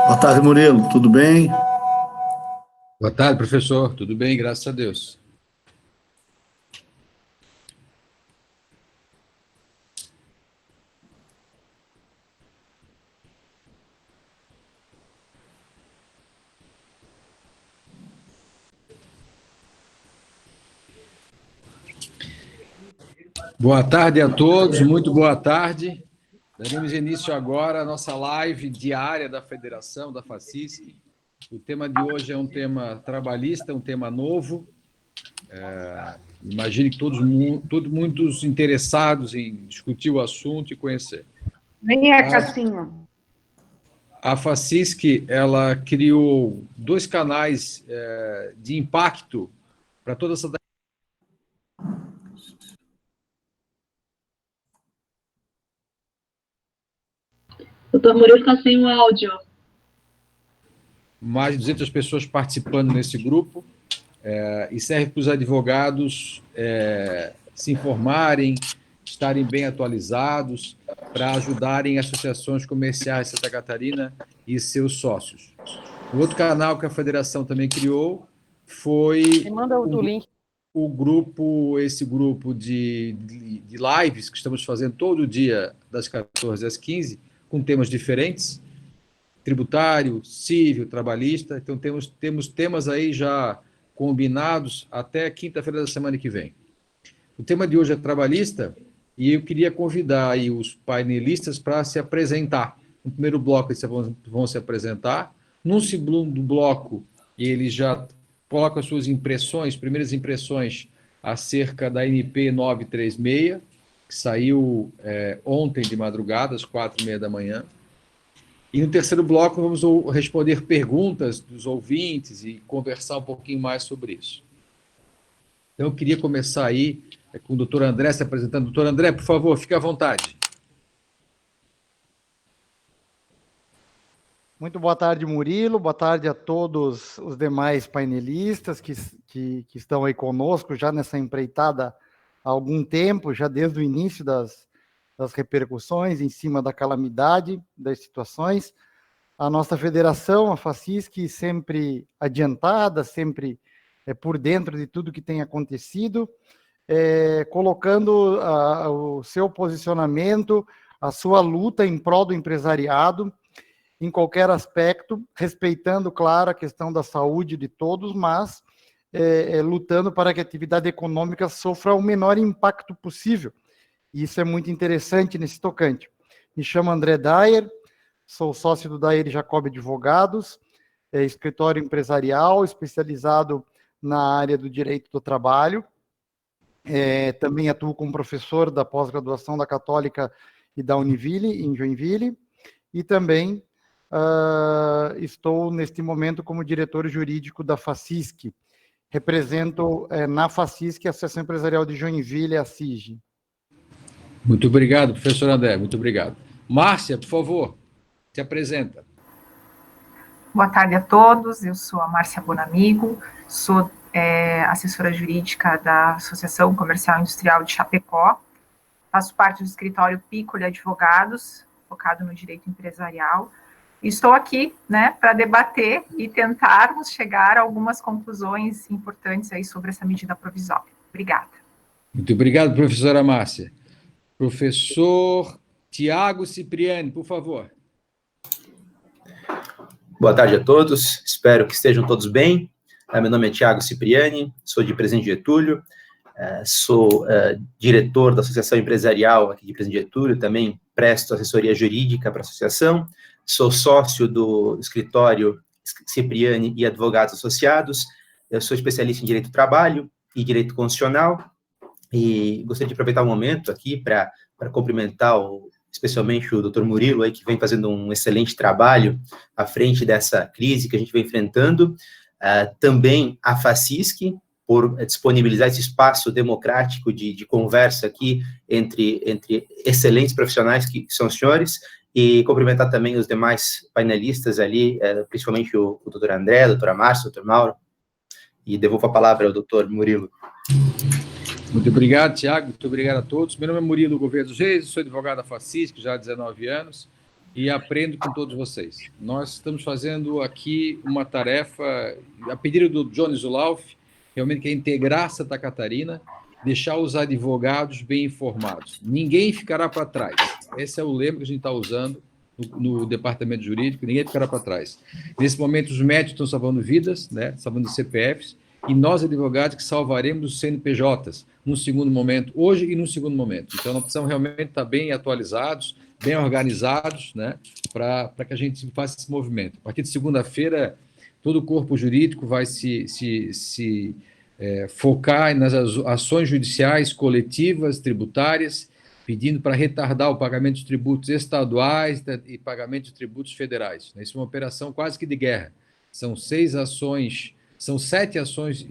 Boa tarde, Murilo. Tudo bem? Boa tarde, professor. Tudo bem, graças a Deus. Boa tarde a todos, muito boa tarde. Daremos início agora à nossa live diária da Federação, da FACISC. O tema de hoje é um tema trabalhista, um tema novo. Imagino que todos muitos interessados em discutir o assunto e conhecer. Venha, Cassinho. A FACISC, ela criou dois canais de impacto para toda essa... Doutor Murilo está sem o áudio. Mais de 200 pessoas participando nesse grupo, e serve para os advogados se informarem, estarem bem atualizados, para ajudarem associações comerciais de Santa Catarina e seus sócios. O outro canal que a Federação também criou foi esse grupo de lives que estamos fazendo todo dia, das 14 às 15, com temas diferentes, tributário, civil, trabalhista. Então, temos temas aí já combinados até quinta-feira da semana que vem. O tema de hoje é trabalhista, e eu queria convidar aí os painelistas para se apresentar. No primeiro bloco, eles vão se apresentar. No segundo bloco, eles já colocam as suas impressões, primeiras impressões acerca da NP 936, que saiu ontem de madrugada, às 4h30 da manhã. E no terceiro bloco vamos responder perguntas dos ouvintes e conversar um pouquinho mais sobre isso. Então, eu queria começar aí com o doutor André se apresentando. Doutor André, por favor, fique à vontade. Muito boa tarde, Murilo. Boa tarde a todos os demais painelistas que estão aí conosco já nessa empreitada há algum tempo, já desde o início das repercussões em cima da calamidade, das situações. A nossa federação, a FACISC, sempre adiantada, sempre por dentro de tudo que tem acontecido, colocando o seu posicionamento, a sua luta em prol do empresariado, em qualquer aspecto, respeitando, claro, a questão da saúde de todos, mas lutando para que a atividade econômica sofra o menor impacto possível. E isso é muito interessante nesse tocante. Me chamo André Dayer, sou sócio do Dayer Jacob Advogados, escritório empresarial especializado na área do direito do trabalho. Também atuo como professor da pós-graduação da Católica e da Univille, em Joinville, e também estou, neste momento, como diretor jurídico da FACISC. Represento na FACISC a Associação Empresarial de Joinville, a CIG. Muito obrigado, professor André, muito obrigado. Márcia, por favor, se apresenta. Boa tarde a todos, eu sou a Márcia Bonamigo, sou assessora jurídica da Associação Comercial e Industrial de Chapecó, faço parte do escritório Piccoli Advogados, focado no direito empresarial, e estou aqui, para debater e tentarmos chegar a algumas conclusões importantes aí sobre essa medida provisória. Obrigada. Muito obrigado, professora Márcia. Professor Tiago Cipriani, por favor. Boa tarde a todos, espero que estejam todos bem. Meu nome é Tiago Cipriani, sou de Presidente Getúlio, sou diretor da Associação Empresarial aqui de Presidente Getúlio, também presto assessoria jurídica para a associação, sou sócio do escritório Cipriani e Advogados Associados, eu sou especialista em Direito do Trabalho e Direito Constitucional, e gostaria de aproveitar o momento aqui para cumprimentar especialmente o doutor Murilo, aí, que vem fazendo um excelente trabalho à frente dessa crise que a gente vem enfrentando, também a FACISC, por disponibilizar esse espaço democrático de conversa aqui entre excelentes profissionais que são os senhores, e cumprimentar também os demais painelistas ali, principalmente o doutor André, a doutora Márcia, o doutor Mauro, e devolvo a palavra ao doutor Murilo. Muito obrigado, Tiago, muito obrigado a todos. Meu nome é Murilo Gouveia dos Reis, sou advogado da FACISC já há 19 anos, e aprendo com todos vocês. Nós estamos fazendo aqui uma tarefa, a pedido do Johnny Zulauf, realmente que é integrar Santa Catarina, deixar os advogados bem informados. Ninguém ficará para trás. Esse é o lema que a gente está usando no departamento jurídico, ninguém ficará para trás. Nesse momento, os médicos estão salvando vidas, né, salvando CPFs, e nós, advogados, que salvaremos os CNPJs num segundo momento, hoje e num segundo momento. Então, nós precisamos realmente estar bem atualizados, bem organizados, né, para que a gente faça esse movimento. A partir de segunda-feira, todo o corpo jurídico vai se focar nas ações judiciais coletivas, tributárias, pedindo para retardar o pagamento de tributos estaduais e pagamento de tributos federais. Isso é uma operação quase que de guerra. São 7 ações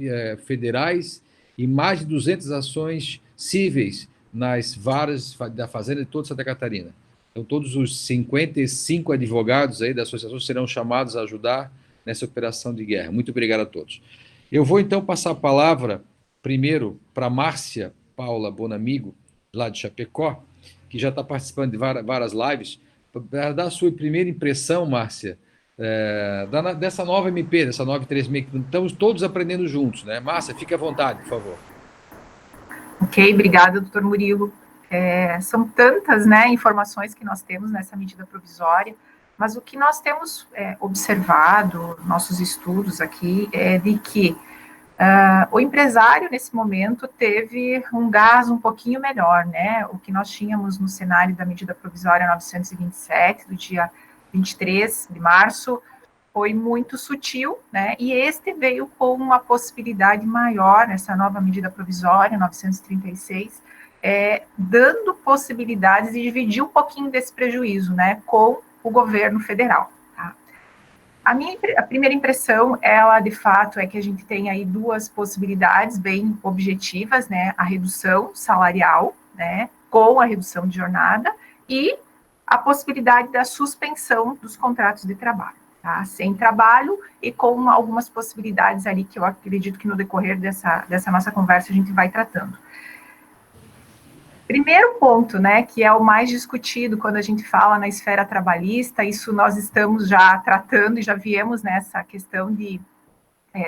federais e mais de 200 ações cíveis nas varas da Fazenda de toda Santa Catarina. Então, todos os 55 advogados aí da associação serão chamados a ajudar nessa operação de guerra. Muito obrigado a todos. Eu vou, então, passar a palavra, primeiro, para Márcia Paula Bonamigo, lá de Chapecó, que já está participando de várias lives, para dar a sua primeira impressão, Márcia, dessa nova MP, dessa 936, que estamos todos aprendendo juntos, né? Márcia, fique à vontade, por favor. Ok, obrigada, doutor Murilo. São tantas, né, informações que nós temos nessa medida provisória, mas o que nós temos observado, nossos estudos aqui, é de que o empresário, nesse momento, teve um gás um pouquinho melhor, né? O que nós tínhamos no cenário da medida provisória 927, do dia 23 de março, foi muito sutil, né? E este veio com uma possibilidade maior, essa nova medida provisória, 936, dando possibilidades de dividir um pouquinho desse prejuízo, né, com o governo federal. Tá? A primeira impressão, ela, de fato, é que a gente tem aí duas possibilidades bem objetivas, né, a redução salarial, né, com a redução de jornada, e a possibilidade da suspensão dos contratos de trabalho, tá? Sem trabalho e com algumas possibilidades ali que eu acredito que no decorrer dessa nossa conversa a gente vai tratando. Primeiro ponto, né, que é o mais discutido quando a gente fala na esfera trabalhista, isso nós estamos já tratando e já viemos nessa questão de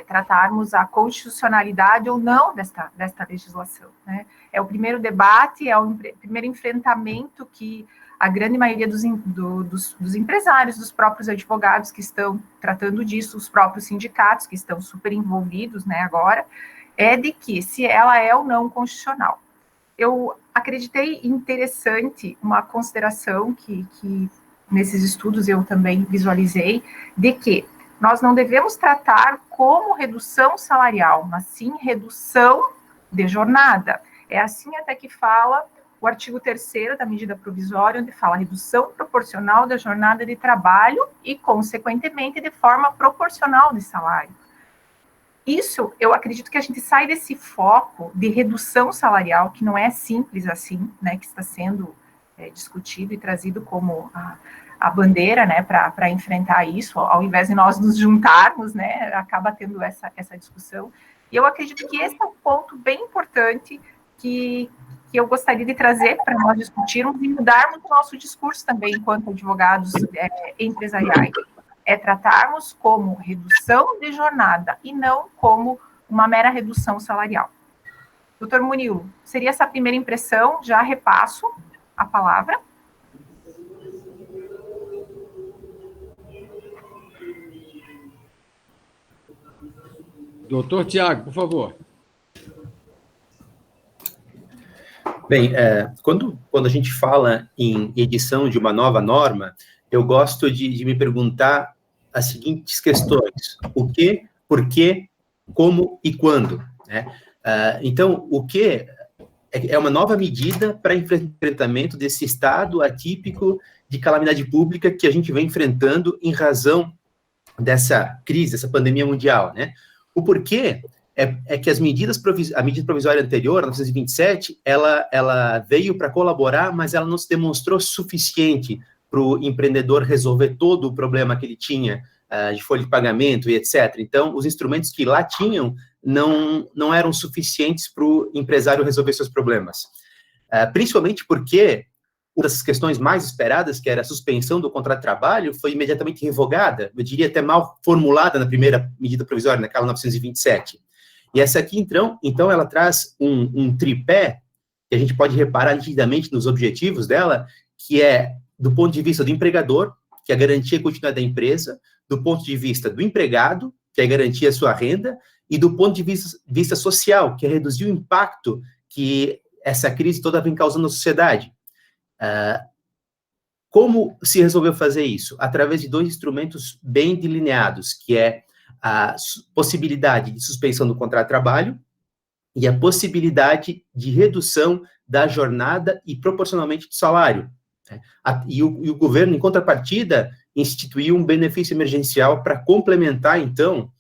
tratarmos a constitucionalidade ou não desta legislação, né? É o primeiro debate, é o primeiro enfrentamento que a grande maioria dos empresários, dos próprios advogados que estão tratando disso, os próprios sindicatos que estão super envolvidos, né, agora, é de que se ela é ou não constitucional. Eu acreditei interessante uma consideração que nesses estudos eu também visualizei, de que nós não devemos tratar como redução salarial, mas sim redução de jornada. É assim até que fala o artigo 3º da medida provisória, onde fala redução proporcional da jornada de trabalho e, consequentemente, de forma proporcional de salário. Isso, eu acredito que a gente sai desse foco de redução salarial, que não é simples assim, né, que está sendo discutido e trazido como a bandeira, né, para enfrentar isso, ao invés de nós nos juntarmos, né, acaba tendo essa discussão. E eu acredito que esse é um ponto bem importante que eu gostaria de trazer para nós discutirmos e mudarmos o nosso discurso também, enquanto advogados empresariais. É tratarmos como redução de jornada e não como uma mera redução salarial. Doutor Murilo, seria essa a primeira impressão, já repasso a palavra. Doutor Tiago, por favor. Bem, quando a gente fala em edição de uma nova norma, eu gosto de me perguntar as seguintes questões: o que, por quê, como e quando, né? Então, o que é uma nova medida para enfrentamento desse estado atípico de calamidade pública que a gente vem enfrentando em razão dessa crise, dessa pandemia mundial, né? O porquê é que a medida provisória anterior, a 927, ela veio para colaborar, mas ela não se demonstrou suficiente para o empreendedor resolver todo o problema que ele tinha de folha de pagamento e etc. Então, os instrumentos que lá tinham não eram suficientes para o empresário resolver seus problemas. Principalmente porque uma das questões mais esperadas, que era a suspensão do contrato de trabalho, foi imediatamente revogada, eu diria até mal formulada na primeira medida provisória, naquela 927. E essa aqui, então ela traz um tripé, que a gente pode reparar nitidamente nos objetivos dela, que é, do ponto de vista do empregador, que é a garantia continuada da empresa, do ponto de vista do empregado, que é garantir a sua renda, e do ponto de vista social, que é reduzir o impacto que essa crise toda vem causando na sociedade. Como se resolveu fazer isso? Através de dois instrumentos bem delineados, que é a possibilidade de suspensão do contrato de trabalho e a possibilidade de redução da jornada e proporcionalmente do salário. E o governo, em contrapartida, instituiu um benefício emergencial para complementar, então,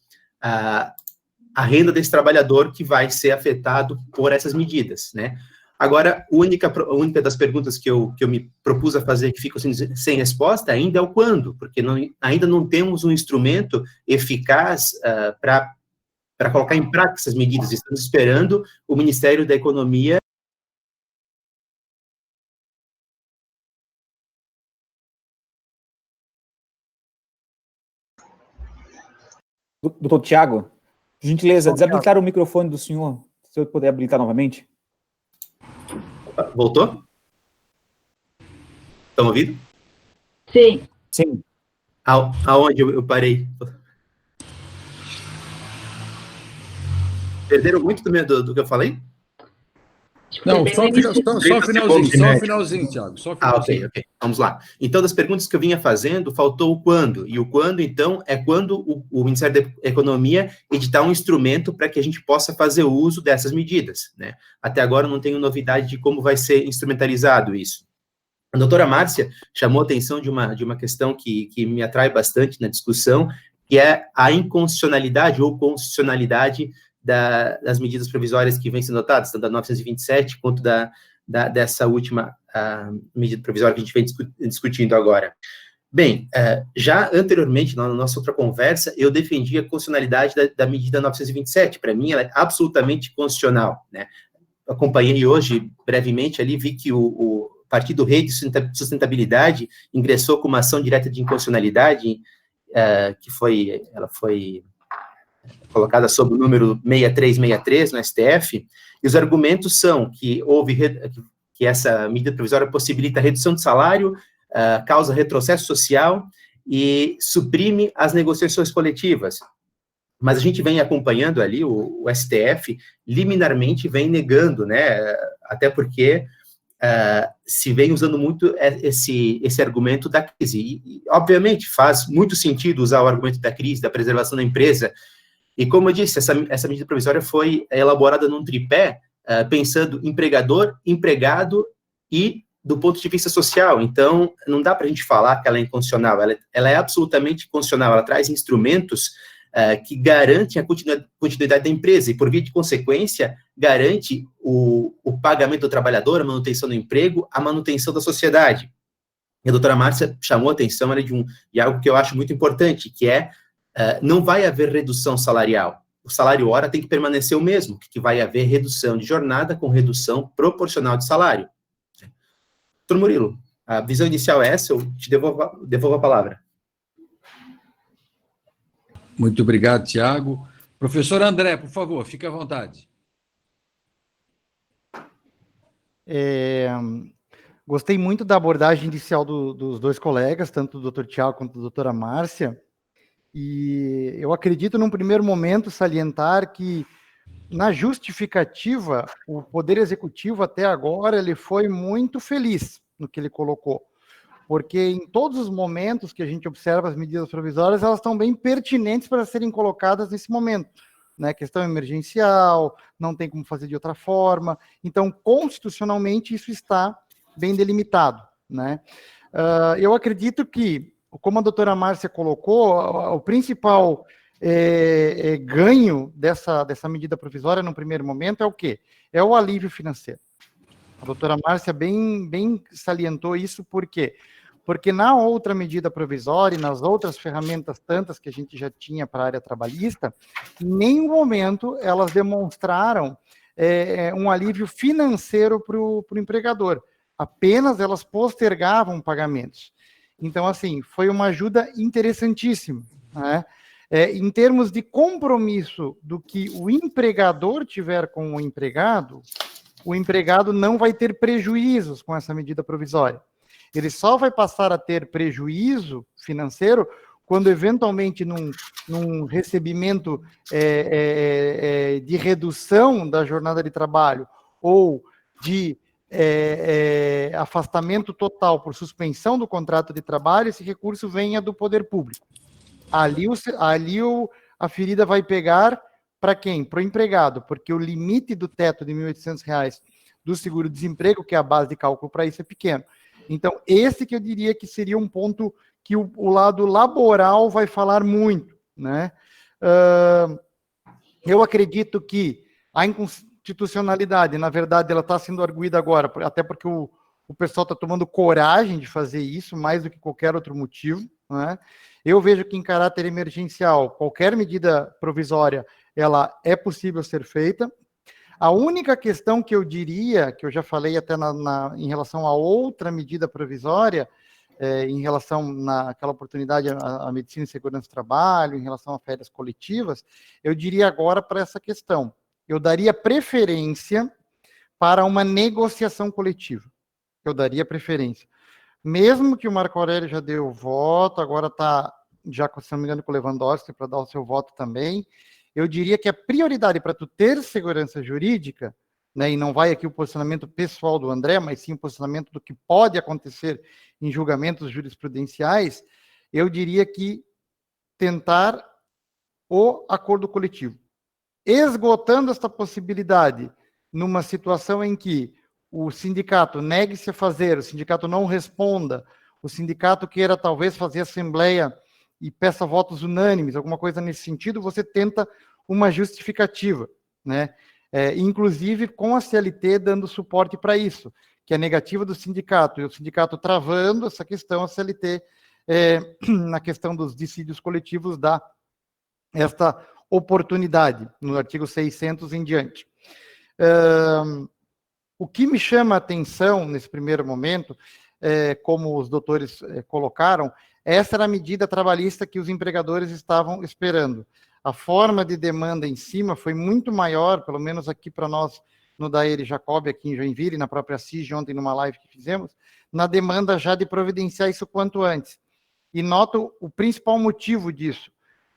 a renda desse trabalhador que vai ser afetado por essas medidas, né? Agora, a única das perguntas que eu me propus a fazer, que ficam sem resposta, ainda é o quando, porque ainda não temos um instrumento eficaz para colocar em prática essas medidas. Estamos esperando o Ministério da Economia. Doutor Tiago, por gentileza, desabilitar o microfone do senhor, se eu puder habilitar novamente. Voltou? Estão ouvindo? Sim. Sim. Aonde eu parei? Perderam muito do que eu falei? Não, só o finalzinho, Tiago. Ok. Vamos lá. Então, das perguntas que eu vinha fazendo, faltou o quando. E o quando, então, é quando o Ministério da Economia editar um instrumento para que a gente possa fazer uso dessas medidas, né? Até agora, eu não tenho novidade de como vai ser instrumentalizado isso. A doutora Márcia chamou a atenção de uma questão que me atrai bastante na discussão, que é a inconstitucionalidade ou constitucionalidade das medidas provisórias que vêm sendo adotadas, tanto da 927 quanto dessa última medida provisória que a gente vem discutindo agora. Bem, já anteriormente, na nossa outra conversa, eu defendi a constitucionalidade da medida 927. Para mim, ela é absolutamente constitucional, né? Acompanhei hoje, brevemente, ali, vi que o Partido Rede de Sustentabilidade ingressou com uma ação direta de inconstitucionalidade, ela foi colocada sob o número 6363 no STF, e os argumentos são que que essa medida provisória possibilita a redução de salário, causa retrocesso social e suprime as negociações coletivas. Mas a gente vem acompanhando ali, o STF liminarmente vem negando, né, até porque se vem usando muito esse argumento da crise, e obviamente faz muito sentido usar o argumento da crise, da preservação da empresa. E como eu disse, essa medida provisória foi elaborada num tripé, pensando empregador, empregado e do ponto de vista social. Então, não dá para a gente falar que ela é inconstitucional, ela é absolutamente constitucional, ela traz instrumentos que garantem a continuidade da empresa e, por via de consequência, garante o pagamento do trabalhador, a manutenção do emprego, a manutenção da sociedade. E a doutora Márcia chamou a atenção de algo que eu acho muito importante, que é não vai haver redução salarial. O salário hora tem que permanecer o mesmo, que vai haver redução de jornada com redução proporcional de salário. Doutor Murilo, a visão inicial é essa, eu te devolvo a palavra. Muito obrigado, Tiago. Professor André, por favor, fique à vontade. Gostei muito da abordagem inicial dos dois colegas, tanto do doutor Tiago quanto da doutora Márcia, e eu acredito, num primeiro momento, salientar que, na justificativa, o Poder Executivo, até agora, ele foi muito feliz no que ele colocou, porque em todos os momentos que a gente observa as medidas provisórias, elas estão bem pertinentes para serem colocadas nesse momento, né? Questão emergencial, não tem como fazer de outra forma, então, constitucionalmente, isso está bem delimitado, né? Eu acredito que, como a doutora Márcia colocou, o principal ganho dessa medida provisória, no primeiro momento, é o quê? É o alívio financeiro. A doutora Márcia bem salientou isso, por quê? Porque na outra medida provisória e nas outras ferramentas tantas que a gente já tinha para a área trabalhista, em nenhum momento elas demonstraram um alívio financeiro para o empregador. apenas elas postergavam pagamentos. Então, assim, foi uma ajuda interessantíssima, né? Em termos de compromisso do que o empregador tiver com o empregado não vai ter prejuízos com essa medida provisória. Ele só vai passar a ter prejuízo financeiro quando, eventualmente, num recebimento de redução da jornada de trabalho ou de afastamento total por suspensão do contrato de trabalho, esse recurso venha do poder público. Ali a ferida vai pegar para quem? Para o empregado, porque o limite do teto de R$ 1.800 do seguro-desemprego, que é a base de cálculo para isso, é pequeno. Então, esse que eu diria que seria um ponto que o lado laboral vai falar muito, né? Eu acredito que a inconstitucionalidade, na verdade, ela está sendo arguída agora, até porque o pessoal está tomando coragem de fazer isso, mais do que qualquer outro motivo, né? Eu vejo que, em caráter emergencial, qualquer medida provisória, ela é possível ser feita. A única questão que eu diria, que eu já falei até em relação a outra medida provisória, em relação naquela oportunidade à medicina e segurança do trabalho, em relação a férias coletivas, eu diria agora para essa questão. Eu daria preferência para uma negociação coletiva. Eu daria preferência. Mesmo que o Marco Aurélio já deu o voto, agora está, já, se não me engano, com o Lewandowski para dar o seu voto também, eu diria que a prioridade para tu ter segurança jurídica, né, e não vai aqui o posicionamento pessoal do André, mas sim o posicionamento do que pode acontecer em julgamentos jurisprudenciais, eu diria que tentar o acordo coletivo. Esgotando esta possibilidade numa situação em que o sindicato negue-se a fazer, o sindicato não responda, o sindicato queira talvez fazer assembleia e peça votos unânimes, alguma coisa nesse sentido, você tenta uma justificativa, né? Inclusive com a CLT dando suporte para isso, que é a negativa do sindicato, e o sindicato travando essa questão, a CLT, na questão dos dissídios coletivos, dá esta oportunidade, no artigo 600 em diante. O que me chama a atenção nesse primeiro momento, como os doutores colocaram, essa era a medida trabalhista que os empregadores estavam esperando. A forma de demanda em cima foi muito maior, pelo menos aqui para nós, no Daíri Jacob, aqui em Joinville, na própria CIG, ontem numa live que fizemos, na demanda já de providenciar isso quanto antes. E noto o principal motivo disso.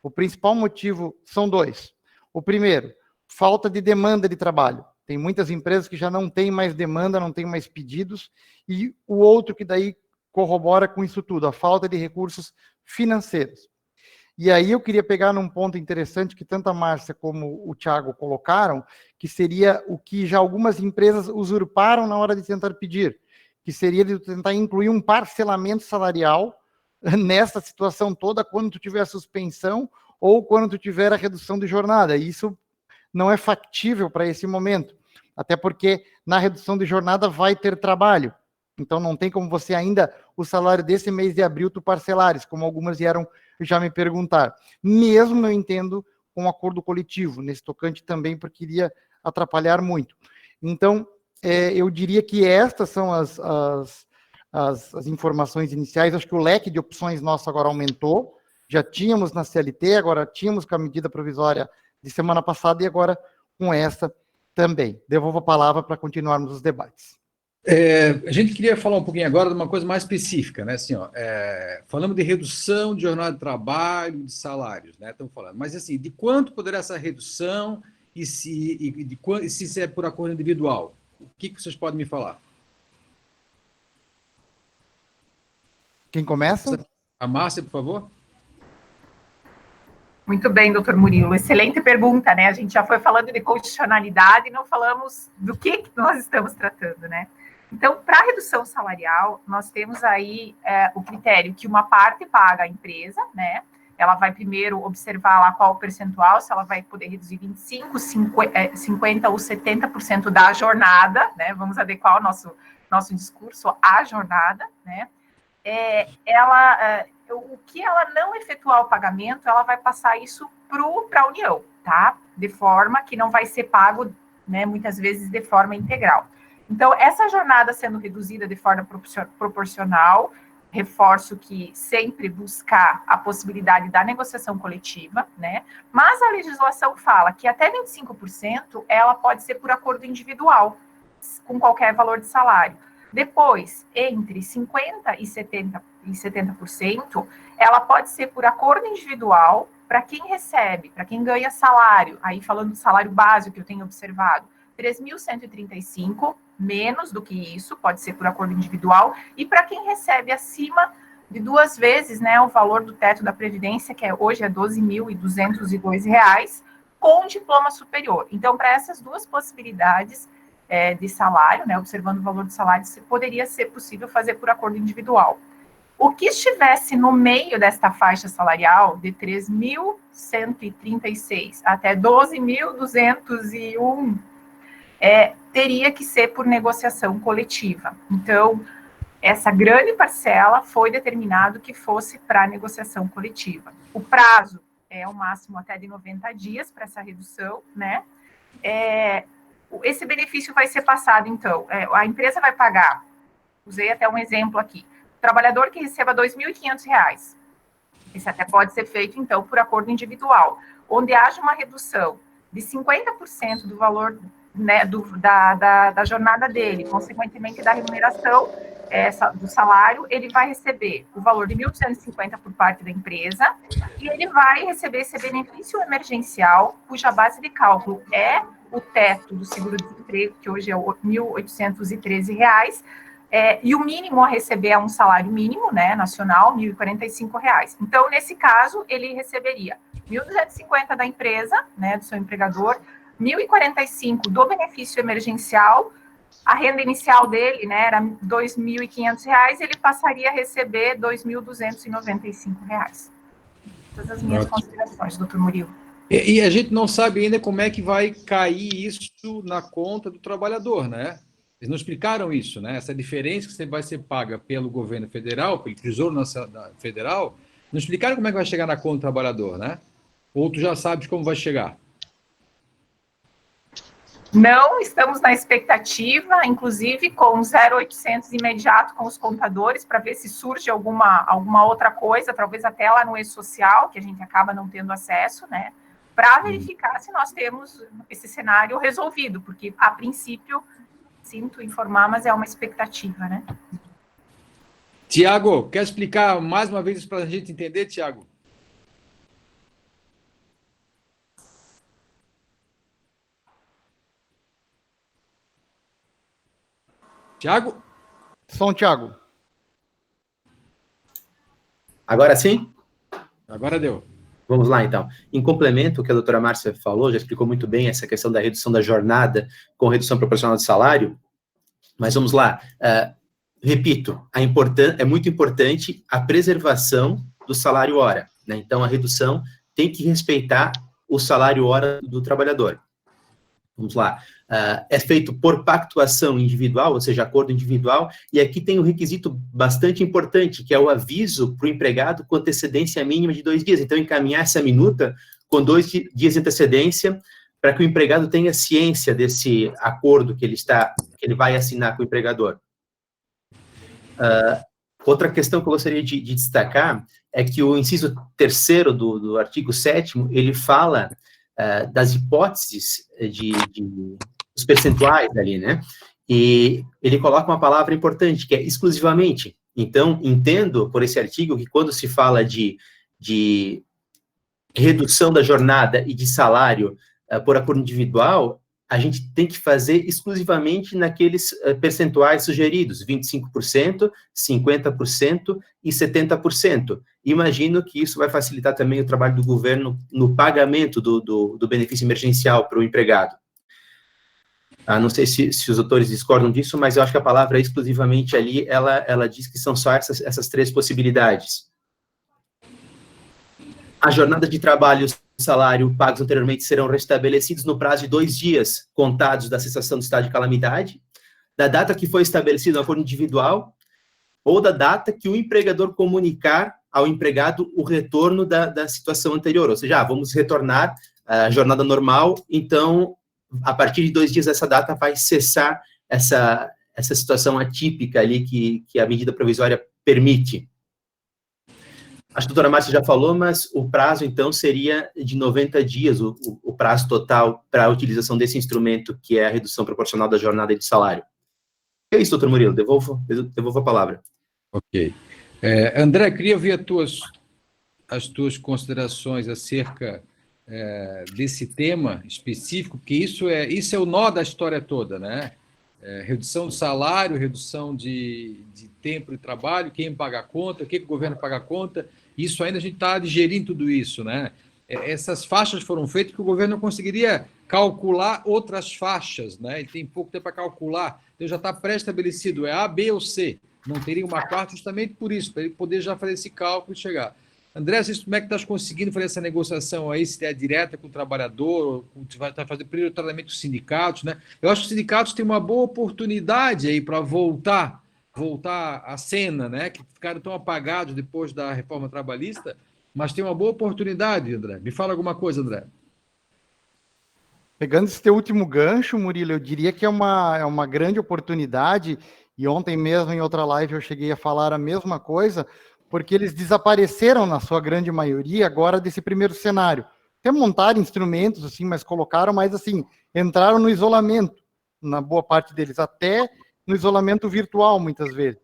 O principal motivo são dois. O primeiro, falta de demanda de trabalho. Tem muitas empresas que já não têm mais demanda, não têm mais pedidos, e o outro que daí corrobora com isso tudo, a falta de recursos financeiros. E aí eu queria pegar num ponto interessante que tanto a Márcia como o Thiago colocaram, que seria o que já algumas empresas usurparam na hora de tentar pedir, que seria de tentar incluir um parcelamento salarial nessa situação toda, quando tu tiver a suspensão ou quando tu tiver a redução de jornada. Isso não é factível para esse momento, até porque na redução de jornada vai ter trabalho. Então não tem como você ainda, o salário desse mês de abril, tu parcelares, como algumas vieram já me perguntar. Mesmo eu entendo com um acordo coletivo, nesse tocante também, porque iria atrapalhar muito. Então, eu diria que estas são as informações iniciais. Acho que o leque de opções nosso agora aumentou. Já tínhamos na CLT, agora tínhamos com a medida provisória de semana passada e agora com essa também. Devolvo a palavra para continuarmos os debates. A gente queria falar um pouquinho agora de uma coisa mais específica, né? Assim, falamos de redução de jornada de trabalho, de salários, né? Estamos falando, mas assim, de quanto poderá essa redução e se é por acordo individual? O que vocês podem me falar? Quem começa? A Márcia, por favor. Muito bem, doutor Murilo. Excelente pergunta, né? A gente já foi falando de constitucionalidade e não falamos do que nós estamos tratando, né? Então, para a redução salarial, nós temos aí o critério que uma parte paga a empresa, né? Ela vai primeiro observar lá qual o percentual, se ela vai poder reduzir 25, 50 ou 70% da jornada, né? Vamos adequar o nosso discurso à jornada, né? O que ela não efetuar o pagamento, ela vai passar isso para a União, tá? De forma que não vai ser pago, né, muitas vezes de forma integral. Então, essa jornada sendo reduzida de forma proporcional, reforço que sempre buscar a possibilidade da negociação coletiva, né? Mas a legislação fala que até 25% ela pode ser por acordo individual, com qualquer valor de salário. Depois, entre 50% e 70%, ela pode ser por acordo individual para quem recebe, para quem ganha salário, aí falando do salário básico que eu tenho observado, 3.135, menos do que isso, pode ser por acordo individual, e para quem recebe acima de 2 vezes, né, o valor do teto da Previdência, que hoje é R$ 12.202, com diploma superior. Então, para essas duas possibilidades de salário, né, observando o valor do salário, poderia ser possível fazer por acordo individual. O que estivesse no meio desta faixa salarial, de 3.136 até 12.201, teria que ser por negociação coletiva. Então, essa grande parcela foi determinado que fosse para negociação coletiva. O prazo é o máximo até de 90 dias para essa redução, né? Esse benefício vai ser passado, então, a empresa vai pagar, usei até um exemplo aqui, trabalhador que receba R$ 2.500. Isso até pode ser feito, então, por acordo individual, onde haja uma redução de 50% do valor, né, da jornada dele, consequentemente da remuneração do salário, ele vai receber o valor de 1.250 por parte da empresa e ele vai receber esse benefício emergencial, cuja base de cálculo é o teto do seguro-desemprego, que hoje é R$ 1.813, e o mínimo a receber é um salário mínimo, né, nacional, R$ 1.045. Então, nesse caso, ele receberia 1.250 da empresa, né, do seu empregador, 1.045 do benefício emergencial, a renda inicial dele, né, era R$ 2.500, ele passaria a receber R$ 2.295. Todas as minhas considerações, doutor Murilo. E a gente não sabe ainda como é que vai cair isso na conta do trabalhador, né? Eles não explicaram isso, né? Essa diferença que vai ser paga pelo governo federal, pelo Tesouro Nacional Federal, não explicaram como é que vai chegar na conta do trabalhador, né? Ou tu já sabes como vai chegar? Não, estamos na expectativa, inclusive com 0800 imediato com os contadores, para ver se surge alguma outra coisa, talvez até lá no e-social, que a gente acaba não tendo acesso, né? Para verificar se nós temos esse cenário resolvido, porque, a princípio, sinto informar, mas é uma expectativa, né? Tiago, quer explicar mais uma vez isso para a gente entender, Tiago? Tiago? Som, Tiago. Agora sim? Agora deu. Vamos lá, então. Em complemento, o que a doutora Márcia falou, já explicou muito bem essa questão da redução da jornada com redução proporcional de salário, mas vamos lá. Repito, é muito importante a preservação do salário hora, né? Então, a redução tem que respeitar o salário hora do trabalhador. Vamos lá. É feito por pactuação individual, ou seja, acordo individual, e aqui tem um requisito bastante importante, que é o aviso para o empregado com antecedência mínima de 2 dias. Então, encaminhar essa minuta com 2 dias de antecedência, para que o empregado tenha ciência desse acordo que ele vai assinar com o empregador. Outra questão que eu gostaria de destacar é que o inciso 3º do artigo 7º, ele fala das hipóteses dos percentuais ali, né? E ele coloca uma palavra importante, que é exclusivamente. Então, entendo por esse artigo que quando se fala de redução da jornada e de salário por acordo individual, a gente tem que fazer exclusivamente naqueles percentuais sugeridos, 25%, 50% e 70%. Imagino que isso vai facilitar também o trabalho do governo no pagamento do benefício emergencial para o empregado. Não sei se os autores discordam disso, mas eu acho que a palavra exclusivamente ali, ela diz que são só essas 3 possibilidades. A jornada de trabalho e o salário pagos anteriormente serão restabelecidos no prazo de 2 dias contados da cessação do estado de calamidade, da data que foi estabelecido no acordo individual, ou da data que o empregador comunicar ao empregado o retorno da situação anterior. Ou seja, vamos retornar à jornada normal, então, a partir de 2 dias essa data vai cessar essa situação atípica ali que a medida provisória permite? Acho que a doutora Márcia já falou, mas o prazo, então, seria de 90 dias, o prazo total para a utilização desse instrumento, que é a redução proporcional da jornada e do salário. É isso, doutor Murilo, devolvo a palavra. Ok. André, queria ouvir as tuas considerações acerca desse tema específico, porque isso é o nó da história toda, né? Redução do salário, redução de tempo de trabalho, quem paga a conta, o que o governo paga a conta, isso ainda a gente está digerindo tudo isso, né? Essas faixas foram feitas porque o governo não conseguiria calcular outras faixas, né? Ele tem pouco tempo para calcular, então já está pré-estabelecido, é A, B ou C, não teria uma quarta justamente por isso, para ele poder já fazer esse cálculo e chegar. André, como é que estás conseguindo fazer essa negociação aí, se é direta com o trabalhador, vai fazer prioritariamente os sindicatos, né? Eu acho que os sindicatos têm uma boa oportunidade aí para voltar à cena, né? Que ficaram tão apagados depois da reforma trabalhista, mas tem uma boa oportunidade, André. Me fala alguma coisa, André. Pegando esse teu último gancho, Murilo, eu diria que é uma grande oportunidade, e ontem mesmo em outra live eu cheguei a falar a mesma coisa, porque eles desapareceram, na sua grande maioria, agora desse primeiro cenário. Até montaram instrumentos, assim, mas colocaram, mas assim, entraram no isolamento, na boa parte deles, até no isolamento virtual, muitas vezes.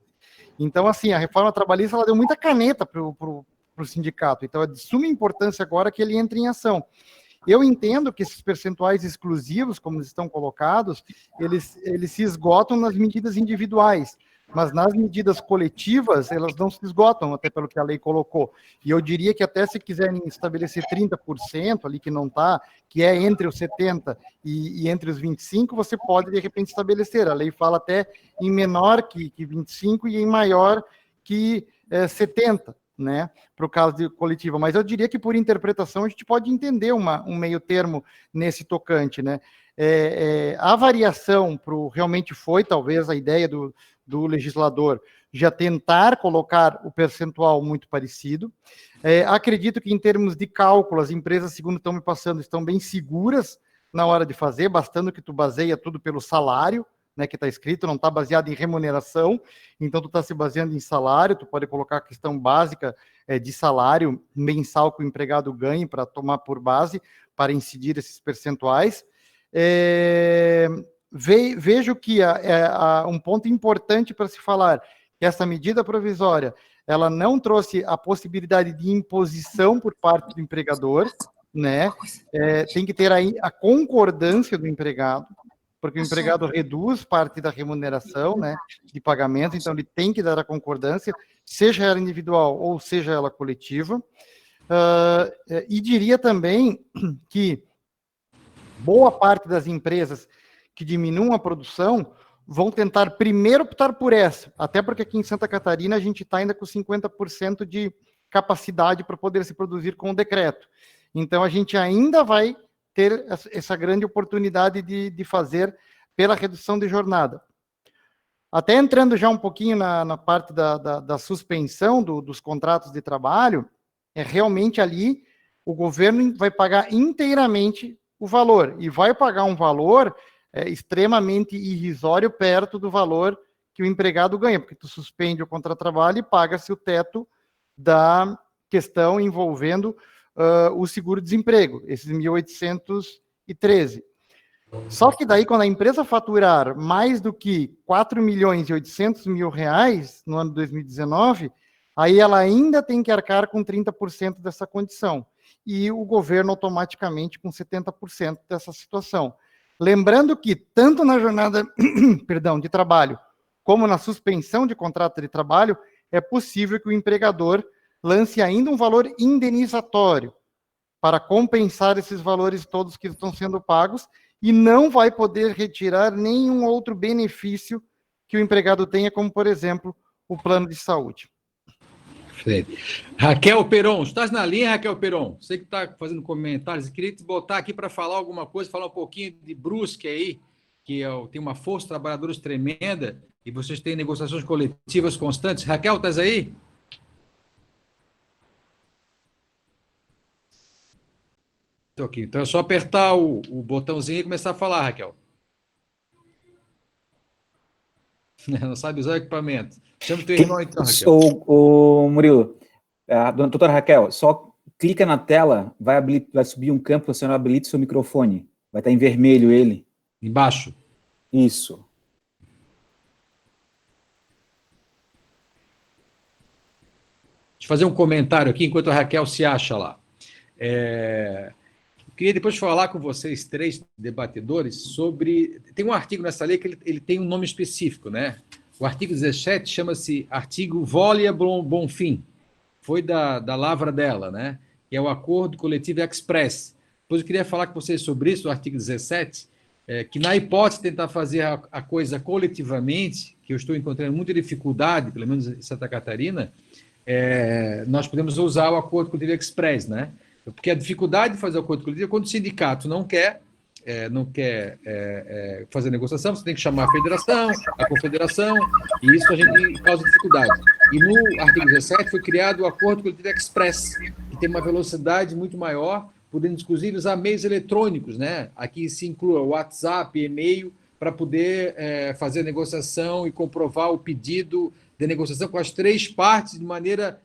Então, assim, a reforma trabalhista, ela deu muita caneta para o sindicato, então é de suma importância agora que ele entre em ação. Eu entendo que esses percentuais exclusivos, como estão colocados, eles se esgotam nas medidas individuais, mas nas medidas coletivas, elas não se esgotam, até pelo que a lei colocou. E eu diria que até se quiserem estabelecer 30%, ali que não está, que é entre os 70% e entre os 25%, você pode, de repente, estabelecer. A lei fala até em menor que 25% e em maior que 70%. Né, para o caso de coletiva, mas eu diria que por interpretação a gente pode entender um meio termo nesse tocante, né? A variação realmente foi talvez a ideia do legislador já tentar colocar o percentual muito parecido. Acredito que em termos de cálculo, as empresas, segundo estão me passando, estão bem seguras na hora de fazer, bastando que tu baseia tudo pelo salário, né, que está escrito, não está baseado em remuneração, então tu está se baseando em salário, tu pode colocar a questão básica de salário mensal que o empregado ganhe para tomar por base, para incidir esses percentuais. Vejo que um ponto importante para se falar, que essa medida provisória, ela não trouxe a possibilidade de imposição por parte do empregador, né? Tem que ter aí a concordância do empregado, porque o empregado reduz parte da remuneração, né, de pagamento, então ele tem que dar a concordância, seja ela individual ou seja ela coletiva. E diria também que boa parte das empresas que diminuam a produção vão tentar primeiro optar por essa, até porque aqui em Santa Catarina a gente está ainda com 50% de capacidade para poder se produzir com o decreto. Então a gente ainda vai ter essa grande oportunidade de fazer pela redução de jornada. Até entrando já um pouquinho na parte da suspensão dos contratos de trabalho, realmente ali o governo vai pagar inteiramente o valor, e vai pagar um valor extremamente irrisório perto do valor que o empregado ganha, porque tu suspende o contrato de trabalho e paga-se o teto da questão envolvendo o seguro-desemprego, esses 1.813. Só que daí, quando a empresa faturar mais do que 4.800.000 reais no ano de 2019, aí ela ainda tem que arcar com 30% dessa condição. E o governo automaticamente com 70% dessa situação. Lembrando que, tanto na jornada de trabalho, como na suspensão de contrato de trabalho, é possível que o empregador lance ainda um valor indenizatório para compensar esses valores todos que estão sendo pagos e não vai poder retirar nenhum outro benefício que o empregado tenha, como, por exemplo, o plano de saúde. Raquel Peron, estás na linha, Raquel Peron? Você que está fazendo comentários, queria te botar aqui para falar alguma coisa, falar um pouquinho de Brusque aí, que tem uma força de trabalhadores tremenda, e vocês têm negociações coletivas constantes. Raquel, estás aí? Estou aqui. Então é só apertar o botãozinho e começar a falar, Raquel. Não sabe usar o equipamento. Chama o teu irmão, então, Raquel. O Murilo, a doutora Raquel, só clica na tela, vai subir um campo, você não habilita o seu microfone. Vai estar em vermelho ele. Embaixo. Isso. Deixa eu fazer um comentário aqui, enquanto a Raquel se acha lá. Eu queria depois falar com vocês, 3 debatedores, sobre... Tem um artigo nessa lei que ele tem um nome específico, né? O artigo 17 chama-se artigo Volia Bonfim. Foi da lavra dela, né? Que é o Acordo Coletivo Express. Depois eu queria falar com vocês sobre isso, o artigo 17, que na hipótese de tentar fazer a coisa coletivamente, que eu estou encontrando muita dificuldade, pelo menos em Santa Catarina, nós podemos usar o Acordo Coletivo Express, né? Porque a dificuldade de fazer o acordo coletivo é quando o sindicato não quer fazer negociação, você tem que chamar a federação, a confederação, e isso a gente causa dificuldade. E no artigo 17 foi criado o Acordo Coletivo Express, que tem uma velocidade muito maior, podendo, inclusive, usar meios eletrônicos, né? Aqui se inclui o WhatsApp, e-mail, para poder fazer a negociação e comprovar o pedido de negociação com as 3 partes de maneira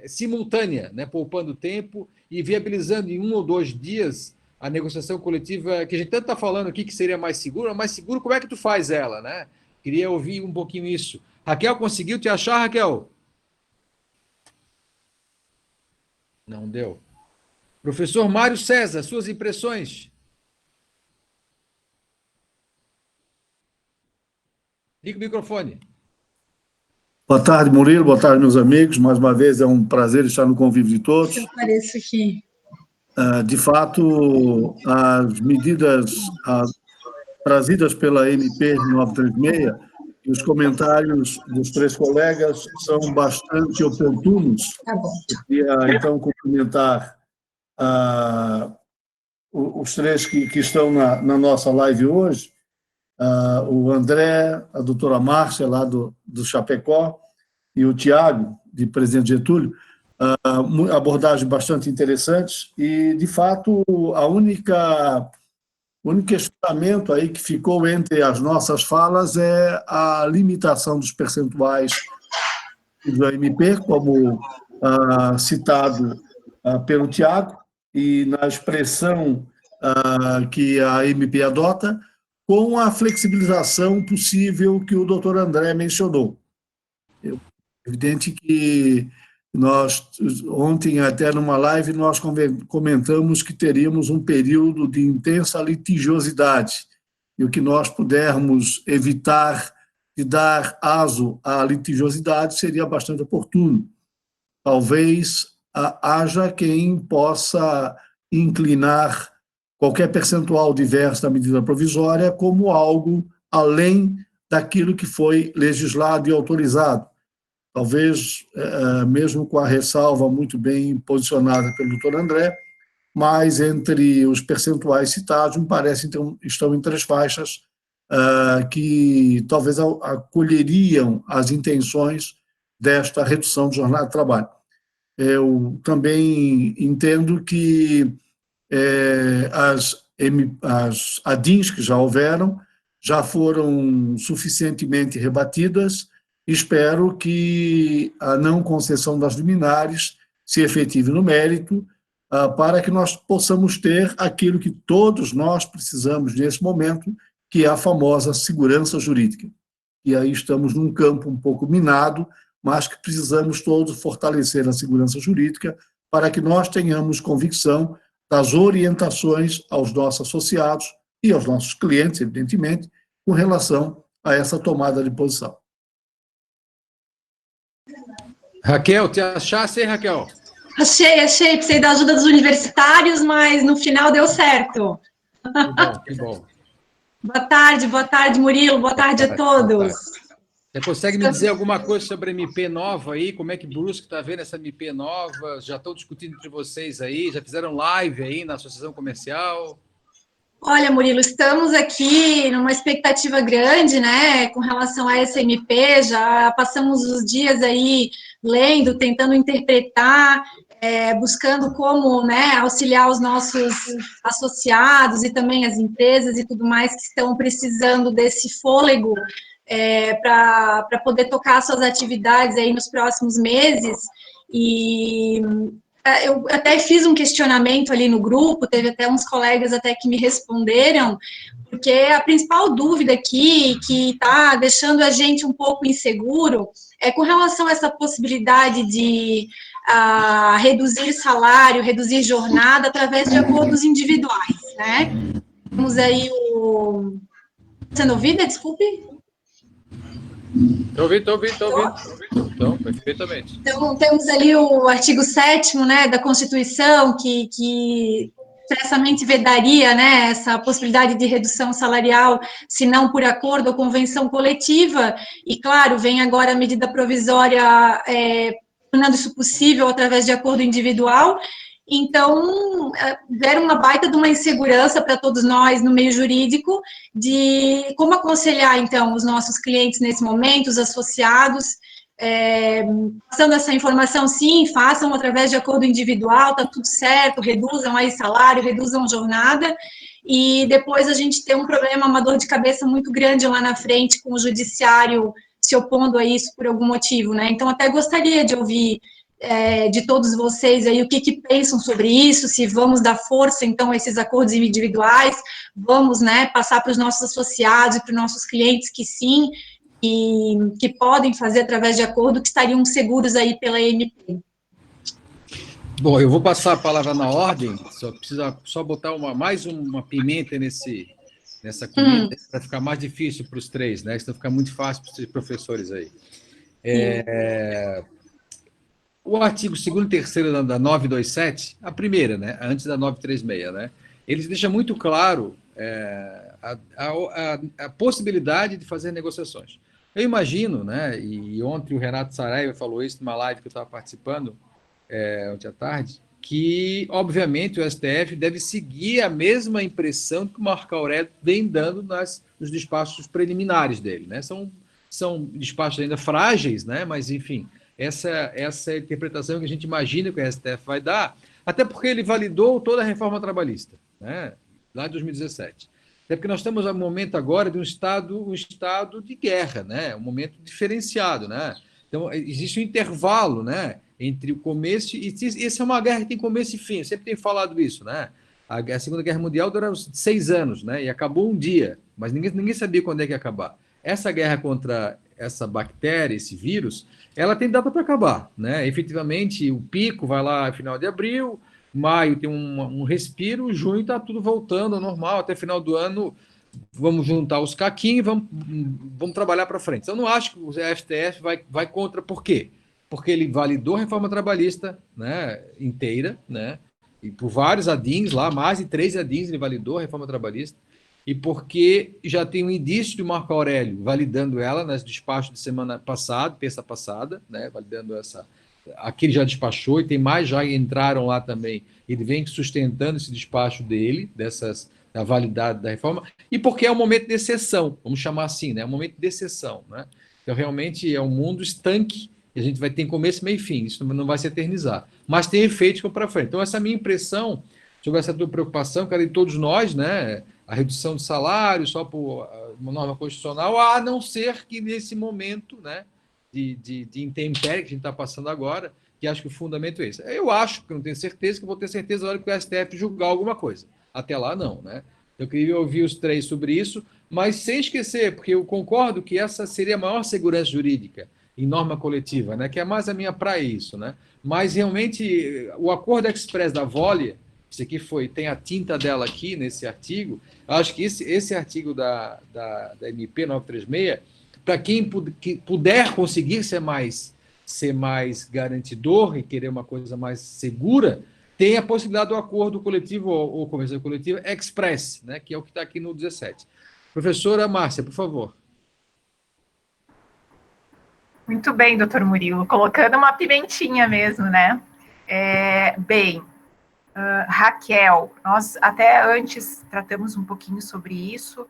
simultânea, né? Poupando tempo e viabilizando em 1 ou 2 dias a negociação coletiva, que a gente tanto está falando aqui que seria mais seguro, como é que tu faz ela, né? Queria ouvir um pouquinho isso. Raquel, conseguiu te achar, Raquel? Não deu. Professor Mário César, suas impressões? Liga o microfone. Boa tarde, Murilo. Boa tarde, meus amigos. Mais uma vez é um prazer estar no convívio de todos. Eu apareço aqui. De fato, as medidas trazidas pela MP 936 e os comentários dos 3 colegas são bastante oportunos. Tá bom. Eu queria, então, cumprimentar os 3 que estão na nossa live hoje, o André, a doutora Márcia, lá do Chapecó, e o Tiago, de Presidente Getúlio, abordagem bastante interessante, e, de fato, o único questionamento aí que ficou entre as nossas falas é a limitação dos percentuais do MP, como citado pelo Tiago, e na expressão que a MP adota, com a flexibilização possível que o doutor André mencionou. É evidente que nós, ontem, até numa live, nós comentamos que teríamos um período de intensa litigiosidade, e o que nós pudermos evitar de dar aso à litigiosidade seria bastante oportuno. Talvez haja quem possa inclinar qualquer percentual diverso da medida provisória como algo além daquilo que foi legislado e autorizado. Talvez, mesmo com a ressalva muito bem posicionada pelo doutor André, mas entre os percentuais citados, me parece então, estão em 3 faixas que talvez acolheriam as intenções desta redução de jornada de trabalho. Eu também entendo que as ADINs que já houveram já foram suficientemente rebatidas. Espero que a não concessão das liminares se efetive no mérito, para que nós possamos ter aquilo que todos nós precisamos nesse momento, que é a famosa segurança jurídica. E aí estamos num campo um pouco minado, mas que precisamos todos fortalecer a segurança jurídica para que nós tenhamos convicção das orientações aos nossos associados e aos nossos clientes, evidentemente, com relação a essa tomada de posição. Raquel, te achaste, hein, Raquel? Achei. Precisei da ajuda dos universitários, mas no final deu certo. Que bom. Boa tarde, Murilo. Boa tarde a todos. Você consegue me dizer alguma coisa sobre a MP nova aí? Como é que Brusque está vendo essa MP nova? Já estão discutindo entre vocês aí? Já fizeram live aí na Associação Comercial? Olha, Murilo, estamos aqui numa expectativa grande, né, com relação a essa MP, já passamos os dias aí lendo, tentando interpretar, buscando como, né, auxiliar os nossos associados e também as empresas e tudo mais que estão precisando desse fôlego para poder tocar suas atividades aí nos próximos meses. E eu até fiz um questionamento ali no grupo, teve até uns colegas até que me responderam, porque a principal dúvida aqui, que está deixando a gente um pouco inseguro, é com relação a essa possibilidade de reduzir salário, reduzir jornada através de acordos individuais, né? Temos aí o... Sendo ouvida? Desculpe. Estou ouvindo. Então, perfeitamente. Então, temos ali o artigo 7º, né, da Constituição, que expressamente vedaria, né, essa possibilidade de redução salarial, se não por acordo ou convenção coletiva, e, claro, vem agora a medida provisória tornando isso possível através de acordo individual. Então, gera uma baita de uma insegurança para todos nós no meio jurídico de como aconselhar, então, os nossos clientes nesse momento, os associados, passando essa informação, sim, façam através de acordo individual, tá tudo certo, reduzam aí salário, reduzam jornada, e depois a gente tem um problema, uma dor de cabeça muito grande lá na frente com o judiciário se opondo a isso por algum motivo, né? Então, até gostaria de ouvir de todos vocês aí, o que pensam sobre isso, se vamos dar força, então, a esses acordos individuais, vamos, né, passar para os nossos associados e para os nossos clientes que sim, e que podem fazer através de acordo, que estariam seguros aí pela MP. Bom, eu vou passar a palavra na ordem, só precisa botar mais uma pimenta nessa comida, para ficar mais difícil para os três, né? Senão fica muito fácil para os professores aí. O artigo 2º e 3º da 927, a primeira, né, antes da 936, né, eles deixam muito claro a possibilidade de fazer negociações. Eu imagino, né, e ontem o Renato Saraiva falou isso numa live que eu estava participando, ontem à tarde, que, obviamente, o STF deve seguir a mesma impressão que o Marco Aurélio vem dando nos despachos preliminares dele, né, são despachos ainda frágeis, né, mas, enfim, essa é a interpretação que a gente imagina que o STF vai dar, até porque ele validou toda a reforma trabalhista, né, lá em 2017. Até porque nós estamos no momento agora de um estado de guerra, né, um momento diferenciado, né? Então, existe um intervalo, né, entre o começo e... Essa é uma guerra que tem começo e fim, eu sempre tenho falado isso, né? A Segunda Guerra Mundial durou 6 anos, né, e acabou um dia, mas ninguém sabia quando é que ia acabar. Essa guerra contra essa bactéria, esse vírus, ela tem data para acabar, né? Efetivamente, o pico vai lá no final de abril, maio tem um respiro, junho está tudo voltando ao normal, até final do ano vamos juntar os caquinhos e vamos trabalhar para frente. Eu não acho que o STF vai contra, por quê? Porque ele validou a reforma trabalhista, né, inteira, né, e por vários ADINs lá, mais de 3 ADINs ele validou a reforma trabalhista, e porque já tem um indício do Marco Aurélio validando ela nas despachos de semana passada, terça passada, né, validando essa. Aqui ele já despachou e tem mais já entraram lá também. Ele vem sustentando esse despacho dele, da validade da reforma, e porque é um momento de exceção, vamos chamar assim, né, é um momento de exceção, né? Então, realmente é um mundo estanque, e a gente vai ter começo, meio e fim, isso não vai se eternizar, mas tem efeitos para frente. Então, essa é a minha impressão sobre essa tua preocupação, cara, de todos nós, né, a redução de salário só por uma norma constitucional, a não ser que nesse momento, né, de intempérie que a gente está passando agora, que acho que o fundamento é esse. Eu acho, que eu não tenho certeza, que eu vou ter certeza na hora que o STF julgar alguma coisa. Até lá, não, né? Eu queria ouvir os três sobre isso, mas sem esquecer, porque eu concordo que essa seria a maior segurança jurídica em norma coletiva, né? Que é mais a minha praia isso, né? Mas, realmente, o acordo express da Volia, isso aqui tem a tinta dela aqui nesse artigo, acho que esse artigo da MP 936, para quem puder conseguir ser mais garantidor e querer uma coisa mais segura, tem a possibilidade do acordo coletivo ou convenção coletiva express, né, que é o que está aqui no 17. Professora Márcia, por favor. Muito bem, doutor Murilo, colocando uma pimentinha mesmo, né? Raquel, nós até antes tratamos um pouquinho sobre isso.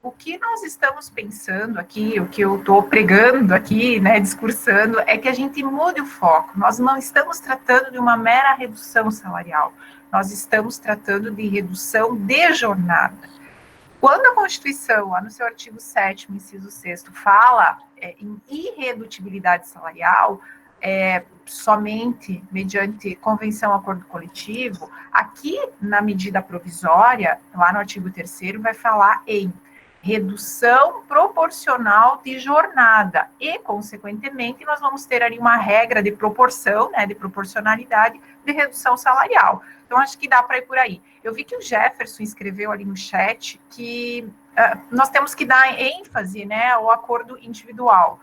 O que nós estamos pensando aqui, o que eu estou pregando aqui, né, discursando, é que a gente mude o foco. Nós não estamos tratando de uma mera redução salarial, nós estamos tratando de redução de jornada. Quando a Constituição, lá no seu artigo 7º, inciso 6º, fala em irredutibilidade salarial, somente mediante convenção, acordo coletivo, aqui na medida provisória, lá no artigo 3º, vai falar em redução proporcional de jornada e, consequentemente, nós vamos ter ali uma regra de proporção, né, de proporcionalidade de redução salarial. Então, acho que dá para ir por aí. Eu vi que o Jefferson escreveu ali no chat que nós temos que dar ênfase, né, ao acordo individual.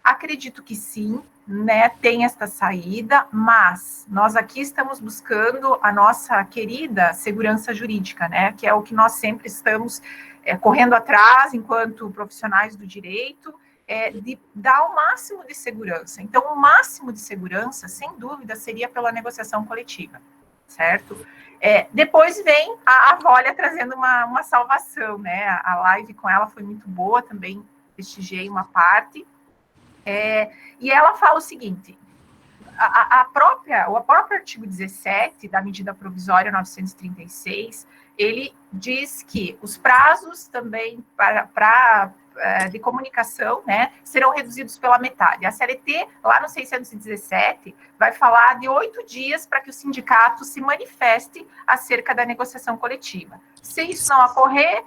Acredito que sim, né, tem esta saída, mas nós aqui estamos buscando a nossa querida segurança jurídica, né, que é o que nós sempre estamos correndo atrás, enquanto profissionais do direito, de dar o máximo de segurança. Então, o máximo de segurança, sem dúvida, seria pela negociação coletiva, certo? Depois vem a Vólia trazendo uma salvação, né? A live com ela foi muito boa, também prestigiei uma parte. E ela fala o seguinte: o próprio artigo 17 da medida provisória 936, ele diz que os prazos também de comunicação, né, serão reduzidos pela metade. A CLT, lá no 617, vai falar de 8 dias para que o sindicato se manifeste acerca da negociação coletiva. Se isso não ocorrer,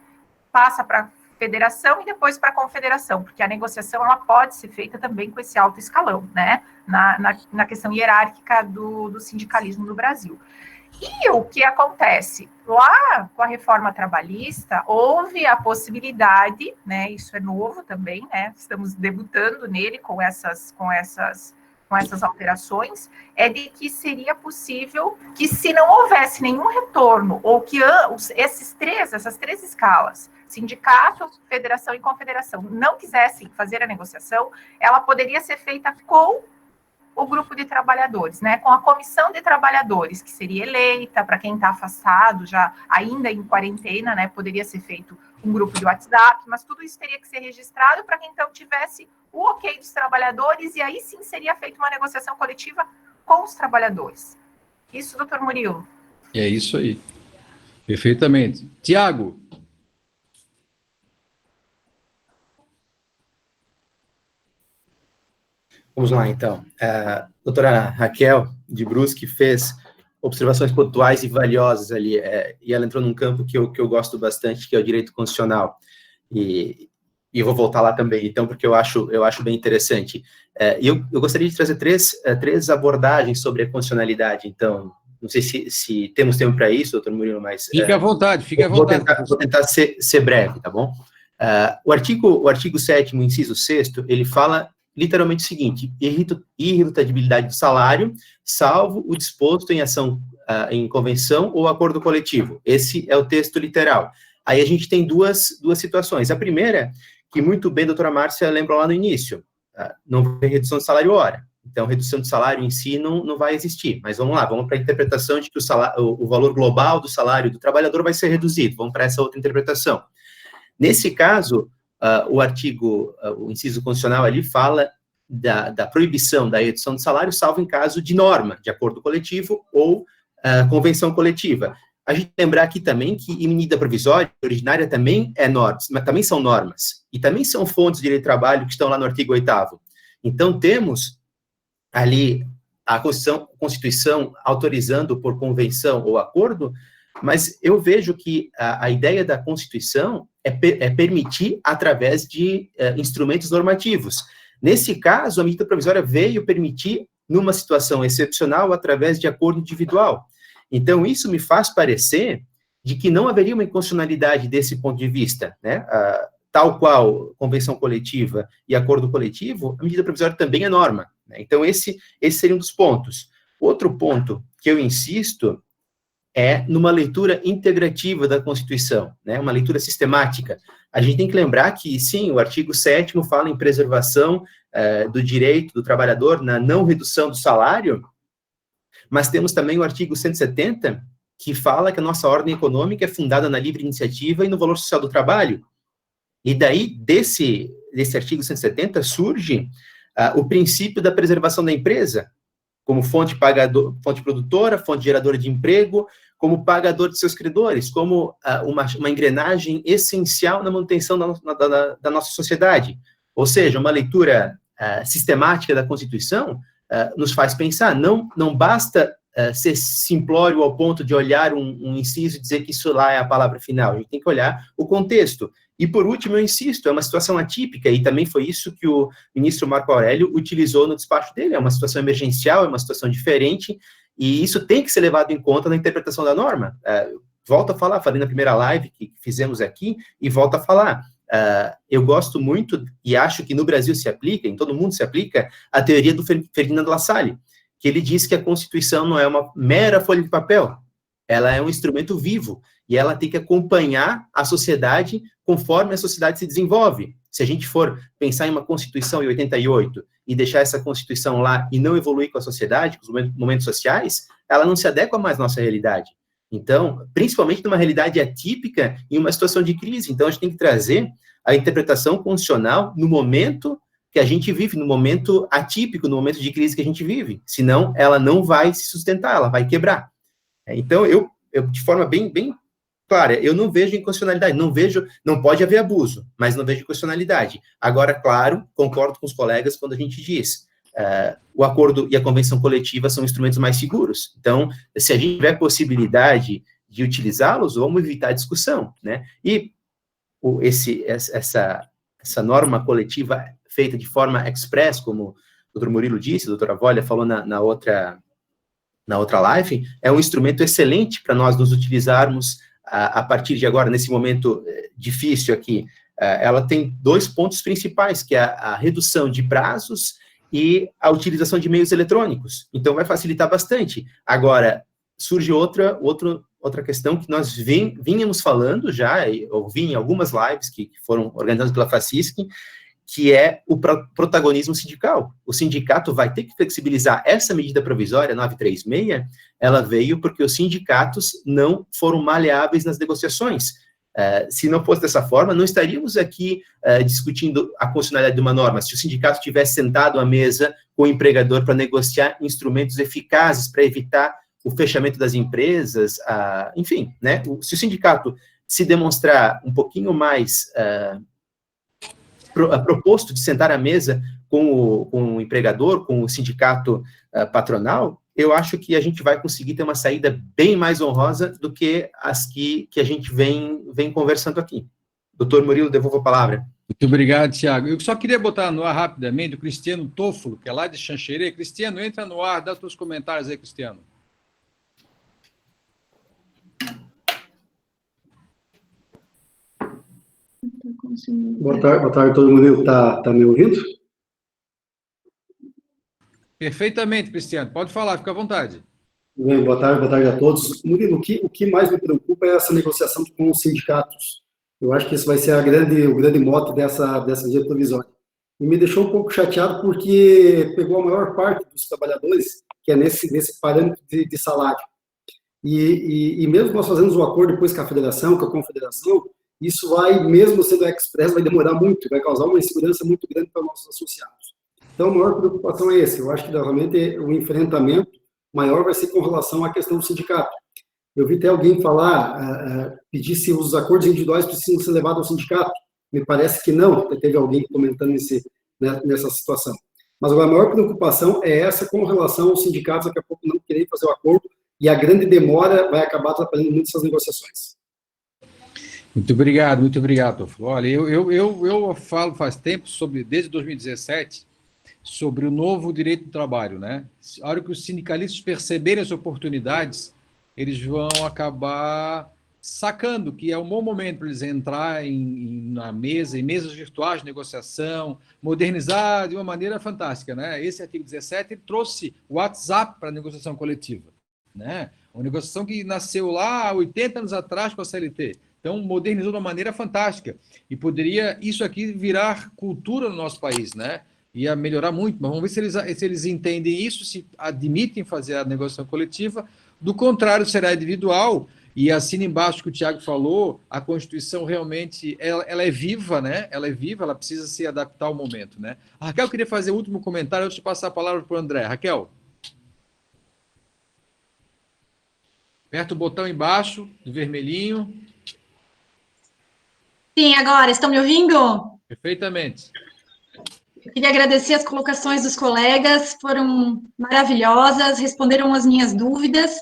passa para a federação e depois para a confederação, porque a negociação ela pode ser feita também com esse alto escalão, né, na questão hierárquica do sindicalismo no Brasil. E o que acontece? Lá, com a reforma trabalhista, houve a possibilidade, né, isso é novo também, né, estamos debutando nele com essas alterações, de que seria possível que, se não houvesse nenhum retorno, ou que essas três escalas, sindicato, federação e confederação, não quisessem fazer a negociação, ela poderia ser feita com o grupo de trabalhadores, né, com a comissão de trabalhadores, que seria eleita, para quem está afastado, já ainda em quarentena, né, poderia ser feito um grupo de WhatsApp, mas tudo isso teria que ser registrado para que, então, tivesse o ok dos trabalhadores, e aí sim seria feita uma negociação coletiva com os trabalhadores. Isso, doutor Murilo? É isso aí. Perfeitamente. Tiago. Vamos lá, então. A doutora Raquel de Brusque fez observações pontuais e valiosas ali, e ela entrou num campo que eu gosto bastante, que é o direito constitucional, e eu vou voltar lá também, então, porque eu acho bem interessante. E eu gostaria de trazer três abordagens sobre a constitucionalidade, então, não sei se temos tempo para isso, doutor Murilo, mas... Fique à vontade, fique à vontade. Vou tentar ser breve, tá bom? O artigo 7º, inciso 6º, ele fala literalmente o seguinte: irredutibilidade do salário, salvo o disposto em ação, em convenção ou acordo coletivo. Esse é o texto literal. Aí a gente tem duas situações. A primeira, que muito bem a doutora Márcia lembrou lá no início, não tem redução de salário hora. Então, redução de salário em si não vai existir. Mas vamos lá, vamos para a interpretação de que o valor global do salário do trabalhador vai ser reduzido. Vamos para essa outra interpretação. Nesse caso, o inciso constitucional ali fala da proibição da redução de salário, salvo em caso de norma, de acordo coletivo ou convenção coletiva. A gente lembrar aqui também que em medida provisória, originária também também são normas, e também são fontes de direito do trabalho que estão lá no artigo 8º. Então, temos ali a Constituição autorizando por convenção ou acordo, mas eu vejo que a ideia da Constituição é permitir através de instrumentos normativos. Nesse caso, a medida provisória veio permitir, numa situação excepcional, através de acordo individual. Então, isso me faz parecer de que não haveria uma inconstitucionalidade desse ponto de vista, né? Tal qual convenção coletiva e acordo coletivo, a medida provisória também é norma, né? Então, esse seria um dos pontos. Outro ponto que eu insisto é numa leitura integrativa da Constituição, né, uma leitura sistemática. A gente tem que lembrar que, sim, o artigo 7º fala em preservação do direito do trabalhador na não redução do salário, mas temos também o artigo 170, que fala que a nossa ordem econômica é fundada na livre iniciativa e no valor social do trabalho. E daí, desse artigo 170, surge o princípio da preservação da empresa, como fonte produtora, fonte geradora de emprego, como pagador de seus credores, como uma engrenagem essencial na manutenção da nossa sociedade. Ou seja, uma leitura sistemática da Constituição nos faz pensar, não basta ser simplório ao ponto de olhar um inciso e dizer que isso lá é a palavra final, a gente tem que olhar o contexto. E, por último, eu insisto, é uma situação atípica, e também foi isso que o ministro Marco Aurélio utilizou no despacho dele, é uma situação emergencial, é uma situação diferente, e isso tem que ser levado em conta na interpretação da norma. Volto a falar, falei na primeira live que fizemos aqui, e volto a falar. Eu gosto muito, e acho que no Brasil se aplica, em todo mundo se aplica, a teoria do Ferdinand Lassalle, que ele diz que a Constituição não é uma mera folha de papel, ela é um instrumento vivo, e ela tem que acompanhar a sociedade conforme a sociedade se desenvolve. Se a gente for pensar em uma Constituição em 88 e deixar essa Constituição lá e não evoluir com a sociedade, com os momentos sociais, ela não se adequa mais à nossa realidade. Então, principalmente numa realidade atípica, em uma situação de crise. Então, a gente tem que trazer a interpretação constitucional no momento que a gente vive, no momento atípico, no momento de crise que a gente vive. Senão, ela não vai se sustentar, ela vai quebrar. Então, eu de forma bem clara, eu não vejo inconstitucionalidade, não pode haver abuso, mas não vejo inconstitucionalidade. Agora, claro, concordo com os colegas quando a gente diz, o acordo e a convenção coletiva são instrumentos mais seguros. Então, se a gente tiver possibilidade de utilizá-los, vamos evitar a discussão, né? E essa norma coletiva feita de forma express, como o Dr. Murilo disse, a doutora Volha falou na outra live, é um instrumento excelente para nós nos utilizarmos a partir de agora, nesse momento difícil aqui. Ela tem 2 pontos principais, que é a redução de prazos e a utilização de meios eletrônicos. Então, vai facilitar bastante. Agora, surge outra questão que nós vínhamos falando já, eu vi em algumas lives que foram organizadas pela FACISC, que é o protagonismo sindical. O sindicato vai ter que flexibilizar essa medida provisória 936, ela veio porque os sindicatos não foram maleáveis nas negociações. Se não fosse dessa forma, não estaríamos aqui discutindo a constitucionalidade de uma norma. Se o sindicato tivesse sentado à mesa com o empregador para negociar instrumentos eficazes para evitar o fechamento das empresas, enfim, né? Se o sindicato se demonstrar um pouquinho mais proposto de sentar à mesa com o empregador, com o sindicato patronal, eu acho que a gente vai conseguir ter uma saída bem mais honrosa do que as que a gente vem conversando aqui. Doutor Murilo, devolvo a palavra. Muito obrigado, Tiago. Eu só queria botar no ar rapidamente o Cristiano Toffolo, que é lá de Xanxerê. Cristiano, entra no ar, dá os seus comentários aí, Cristiano. Boa tarde, todo mundo está me ouvindo? Perfeitamente, Cristiano. Pode falar, fica à vontade. Bem, boa tarde a todos. Murilo, o que mais me preocupa é essa negociação com os sindicatos. Eu acho que isso vai ser o grande mote dessa medida provisória. E me deixou um pouco chateado porque pegou a maior parte dos trabalhadores, que é nesse parâmetro de salário. E mesmo nós fazemos um acordo depois com a federação, com a confederação, isso vai, mesmo sendo express, vai demorar muito, vai causar uma insegurança muito grande para nossos associados. Então, a maior preocupação é essa. Eu acho que, realmente, o enfrentamento maior vai ser com relação à questão do sindicato. Eu vi até alguém falar, pedir se os acordos individuais precisam ser levados ao sindicato. Me parece que não, teve alguém comentando nessa situação. Mas a maior preocupação é essa com relação aos sindicatos, daqui a pouco não querer fazer o acordo, e a grande demora vai acabar atrapalhando muito essas negociações. Muito obrigado, Toffolo. Olha, eu falo faz tempo, desde 2017, sobre o novo direito do trabalho, né? A hora que os sindicalistas perceberem as oportunidades, eles vão acabar sacando que é um bom momento para eles entrar em mesas virtuais de negociação, modernizar de uma maneira fantástica, né? Esse artigo 17 ele trouxe o WhatsApp para a negociação coletiva, né? Uma negociação que nasceu lá há 80 anos atrás com a CLT. Então, modernizou de uma maneira fantástica. E poderia isso aqui virar cultura no nosso país, né? Ia melhorar muito, mas vamos ver se eles entendem isso, se admitem fazer a negociação coletiva. Do contrário, será individual. E assina embaixo que o Tiago falou, a Constituição realmente ela é viva, né? Ela é viva, ela precisa se adaptar ao momento, né? A Raquel queria fazer o último comentário antes de passar a palavra para o André. Raquel. Aperta o botão embaixo, do vermelhinho. Sim, agora, estão me ouvindo? Perfeitamente. Eu queria agradecer as colocações dos colegas, foram maravilhosas, responderam as minhas dúvidas,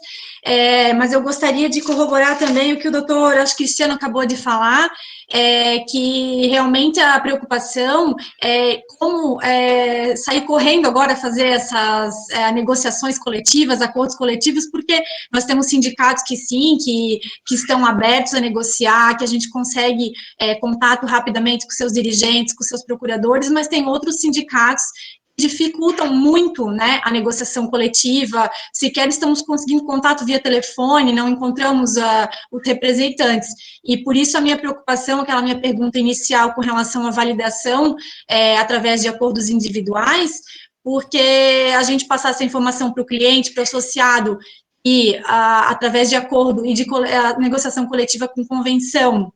mas eu gostaria de corroborar também o que o doutor, acho que Cristiano acabou de falar, que realmente a preocupação é como sair correndo agora fazer essas negociações coletivas, acordos coletivos, porque nós temos sindicatos que sim, que estão abertos a negociar, que a gente consegue contato rapidamente com seus dirigentes, com seus procuradores, mas tem outros sindicatos que dificultam muito, né, a negociação coletiva, sequer estamos conseguindo contato via telefone, não encontramos os representantes, e por isso a minha preocupação, aquela minha pergunta inicial com relação à validação através de acordos individuais, porque a gente passar essa informação para o cliente, para o associado, e através de acordo e de negociação coletiva com convenção,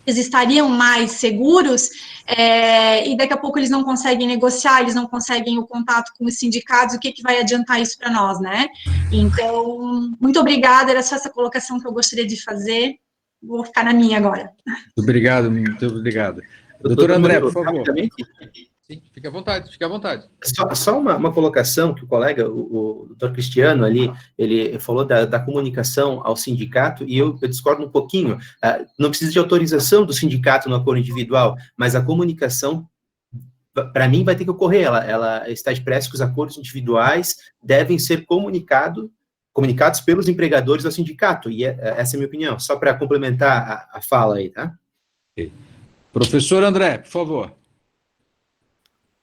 eles estariam mais seguros, e daqui a pouco eles não conseguem negociar, eles não conseguem o contato com os sindicatos, o que vai adiantar isso para nós, né? Então, muito obrigada, era só essa colocação que eu gostaria de fazer, vou ficar na minha agora. Muito obrigado. Doutor André, por favor. Rapidamente. Sim, fique à vontade. Só uma colocação que o colega, o doutor Cristiano ali, ele falou da comunicação ao sindicato, e eu discordo um pouquinho. Não precisa de autorização do sindicato no acordo individual, mas a comunicação, para mim, vai ter que ocorrer. Ela está expressa que os acordos individuais devem ser comunicados pelos empregadores ao sindicato, e essa é a minha opinião, só para complementar a fala aí, tá? Okay. Professor André, por favor.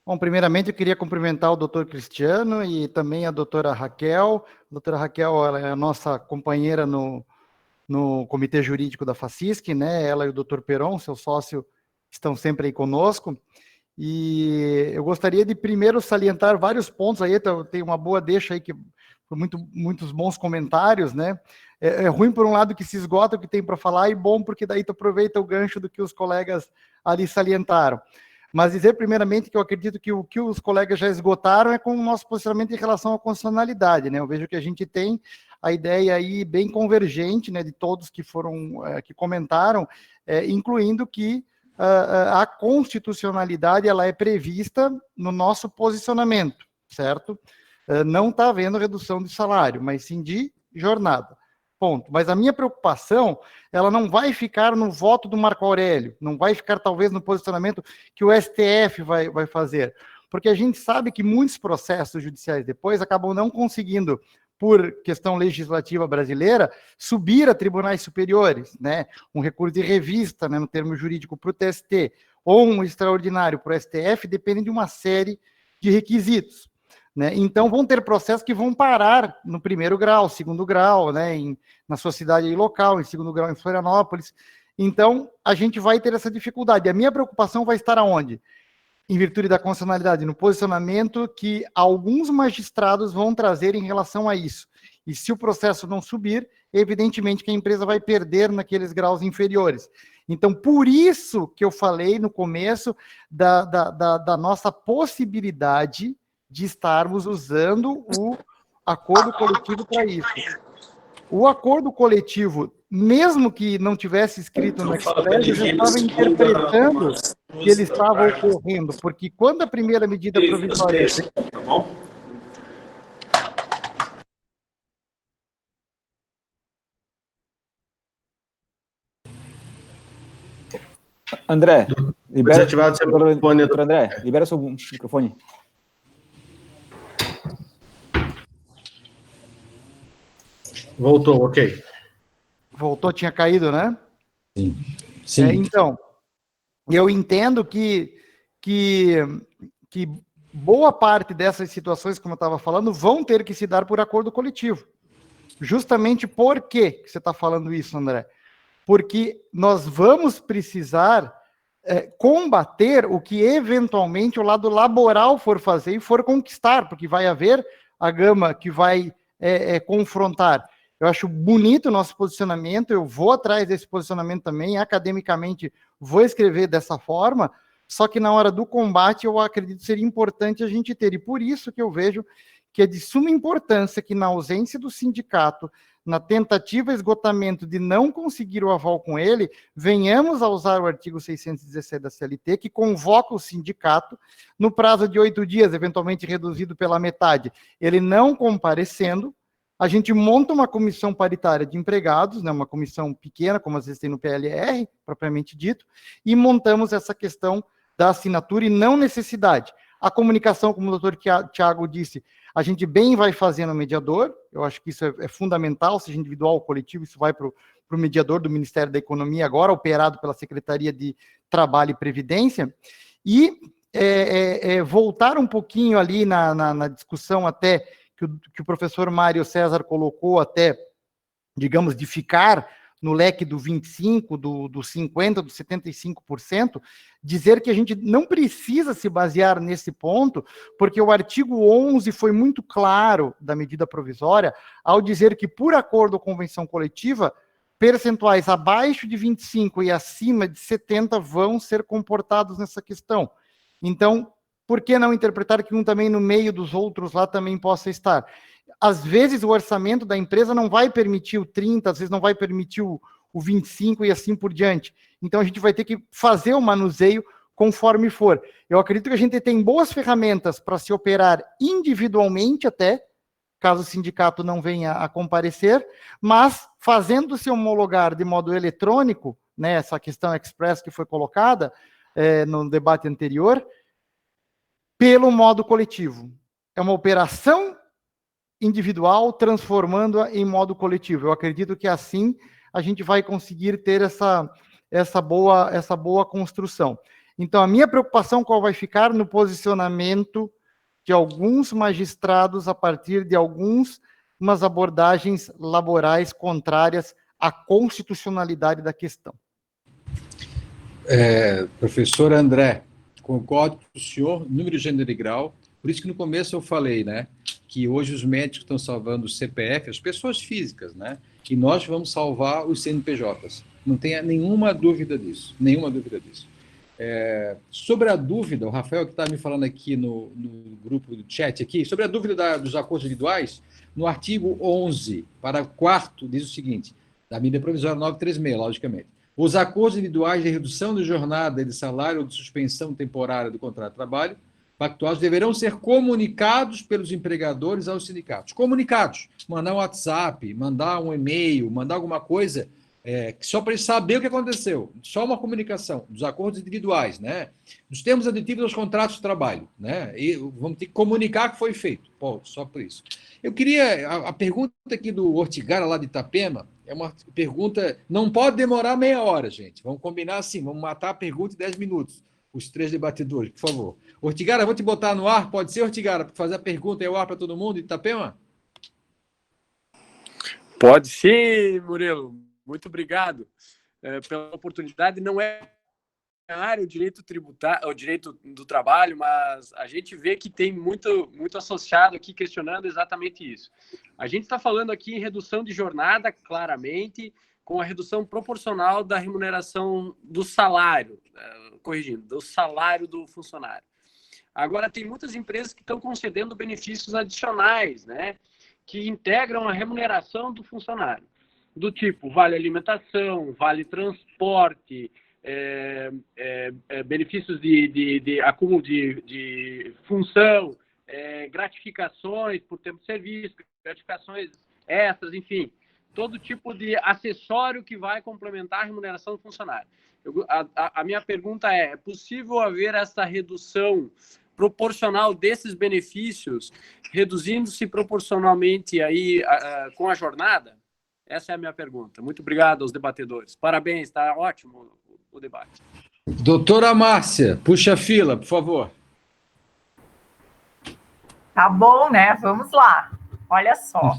Bom, primeiramente eu queria cumprimentar o doutor Cristiano e também a doutora Raquel. A doutora Raquel, ela é a nossa companheira no comitê jurídico da FACISC, né? Ela e o doutor Peron, seu sócio, estão sempre aí conosco. E eu gostaria de primeiro salientar vários pontos aí, tem uma boa deixa aí, que por muitos bons comentários, né? É ruim por um lado que se esgota o que tem para falar, e bom porque daí tu aproveita o gancho do que os colegas ali salientaram. Mas dizer primeiramente que eu acredito que o que os colegas já esgotaram é com o nosso posicionamento em relação à constitucionalidade, né? Eu vejo que a gente tem a ideia aí bem convergente, né, de todos que foram, que comentaram, incluindo que a constitucionalidade, ela é prevista no nosso posicionamento, certo? Não está havendo redução de salário, mas sim de jornada. Ponto. Mas a minha preocupação, ela não vai ficar no voto do Marco Aurélio, não vai ficar talvez no posicionamento que o STF vai fazer, porque a gente sabe que muitos processos judiciais depois acabam não conseguindo, por questão legislativa brasileira, subir a tribunais superiores, né? Um recurso de revista, né, no termo jurídico, para o TST, ou um extraordinário para o STF, depende de uma série de requisitos. Né? Então, vão ter processos que vão parar no primeiro grau, segundo grau, né? Na sua cidade aí local, em segundo grau em Florianópolis. Então, a gente vai ter essa dificuldade. A minha preocupação vai estar aonde? Em virtude da constitucionalidade, no posicionamento que alguns magistrados vão trazer em relação a isso. E se o processo não subir, evidentemente que a empresa vai perder naqueles graus inferiores. Então, por isso que eu falei no começo da nossa possibilidade de estarmos usando o acordo coletivo para isso. O acordo coletivo, mesmo que não tivesse escrito no Express, eu já estava interpretando que ele estava ocorrendo, porque quando a primeira medida provisória... Tá bom? André, libera... André, libera seu microfone. Voltou, ok. Voltou, tinha caído, né? Sim. Então, eu entendo que boa parte dessas situações, como eu estava falando, vão ter que se dar por acordo coletivo. Justamente por que você está falando isso, André? Porque nós vamos precisar combater o que eventualmente o lado laboral for fazer e for conquistar, porque vai haver a gama que vai confrontar. Eu acho bonito o nosso posicionamento, eu vou atrás desse posicionamento também, academicamente vou escrever dessa forma, só que na hora do combate eu acredito que seria importante a gente ter, e por isso que eu vejo que é de suma importância que, na ausência do sindicato, na tentativa e esgotamento de não conseguir o aval com ele, venhamos a usar o artigo 617 da CLT, que convoca o sindicato no prazo de 8 dias, eventualmente reduzido pela metade. Ele não comparecendo, a gente monta uma comissão paritária de empregados, né, uma comissão pequena, como às vezes tem no PLR, propriamente dito, e montamos essa questão da assinatura e não necessidade. A comunicação, como o doutor Tiago disse, a gente bem vai fazer no mediador, eu acho que isso é fundamental, seja individual ou coletivo, isso vai para o mediador do Ministério da Economia, agora operado pela Secretaria de Trabalho e Previdência, e voltar um pouquinho ali na discussão até que o professor Mário César colocou até, digamos, de ficar no leque do 25%, do 50%, do 75%, dizer que a gente não precisa se basear nesse ponto, porque o artigo 11 foi muito claro da medida provisória, ao dizer que, por acordo ou convenção coletiva, percentuais abaixo de 25% e acima de 70% vão ser comportados nessa questão. Então, por que não interpretar que um também no meio dos outros lá também possa estar? Às vezes o orçamento da empresa não vai permitir o 30%, às vezes não vai permitir o 25% e assim por diante. Então a gente vai ter que fazer o manuseio conforme for. Eu acredito que a gente tem boas ferramentas para se operar individualmente até, caso o sindicato não venha a comparecer, mas fazendo-se homologar de modo eletrônico, né, essa questão express que foi colocada no debate anterior, pelo modo coletivo. É uma operação individual transformando-a em modo coletivo. Eu acredito que assim a gente vai conseguir ter essa boa construção. Então, a minha preocupação qual vai ficar no posicionamento de alguns magistrados a partir de algumas abordagens laborais contrárias à constitucionalidade da questão. Professor André, concordo com o senhor, número, gênero e grau. Por isso que no começo eu falei, né, que hoje os médicos estão salvando o CPF, as pessoas físicas, né, e nós vamos salvar os CNPJs. Não tenha nenhuma dúvida disso, nenhuma dúvida disso. Sobre a dúvida, o Rafael que está me falando aqui no grupo do chat aqui, sobre a dúvida dos acordos individuais, no artigo 11, parágrafo 4º, diz o seguinte, da medida provisória 936, logicamente, os acordos individuais de redução de jornada, de salário ou de suspensão temporária do contrato de trabalho pactuados deverão ser comunicados pelos empregadores aos sindicatos. Comunicados. Mandar um WhatsApp, mandar um e-mail, mandar alguma coisa, só para eles saberem o que aconteceu. Só uma comunicação dos acordos individuais, né? Dos termos aditivos aos contratos de trabalho, né? E vamos ter que comunicar que foi feito. Pô, só por isso. Eu queria... A pergunta aqui do Ortigara, lá de Itapema, é uma pergunta... Não pode demorar meia hora, gente. Vamos combinar assim, vamos matar a pergunta em 10 minutos. Os três debatedores, por favor. Ortigara, vou te botar no ar. Pode ser, Ortigara, para fazer a pergunta e o ar para todo mundo de Itapema? Pode sim, Murilo. Muito obrigado pela oportunidade. Não é a área, o direito tributário, o direito do trabalho, mas a gente vê que tem muito associado aqui questionando exatamente isso. A gente está falando aqui em redução de jornada, claramente, com a redução proporcional da remuneração do salário, corrigindo, do salário do funcionário. Agora, tem muitas empresas que estão concedendo benefícios adicionais, né, que integram a remuneração do funcionário, do tipo vale alimentação, vale transporte, benefícios de acúmulo de função, gratificações por tempo de serviço, gratificações extras, enfim, todo tipo de acessório que vai complementar a remuneração do funcionário. A minha pergunta é possível haver essa redução proporcional desses benefícios, reduzindo-se proporcionalmente aí com a jornada? Essa é a minha pergunta. Muito obrigado aos debatedores. Parabéns, está ótimo o debate. Doutora Márcia, puxa a fila, por favor. Tá bom, né? Vamos lá. Olha só.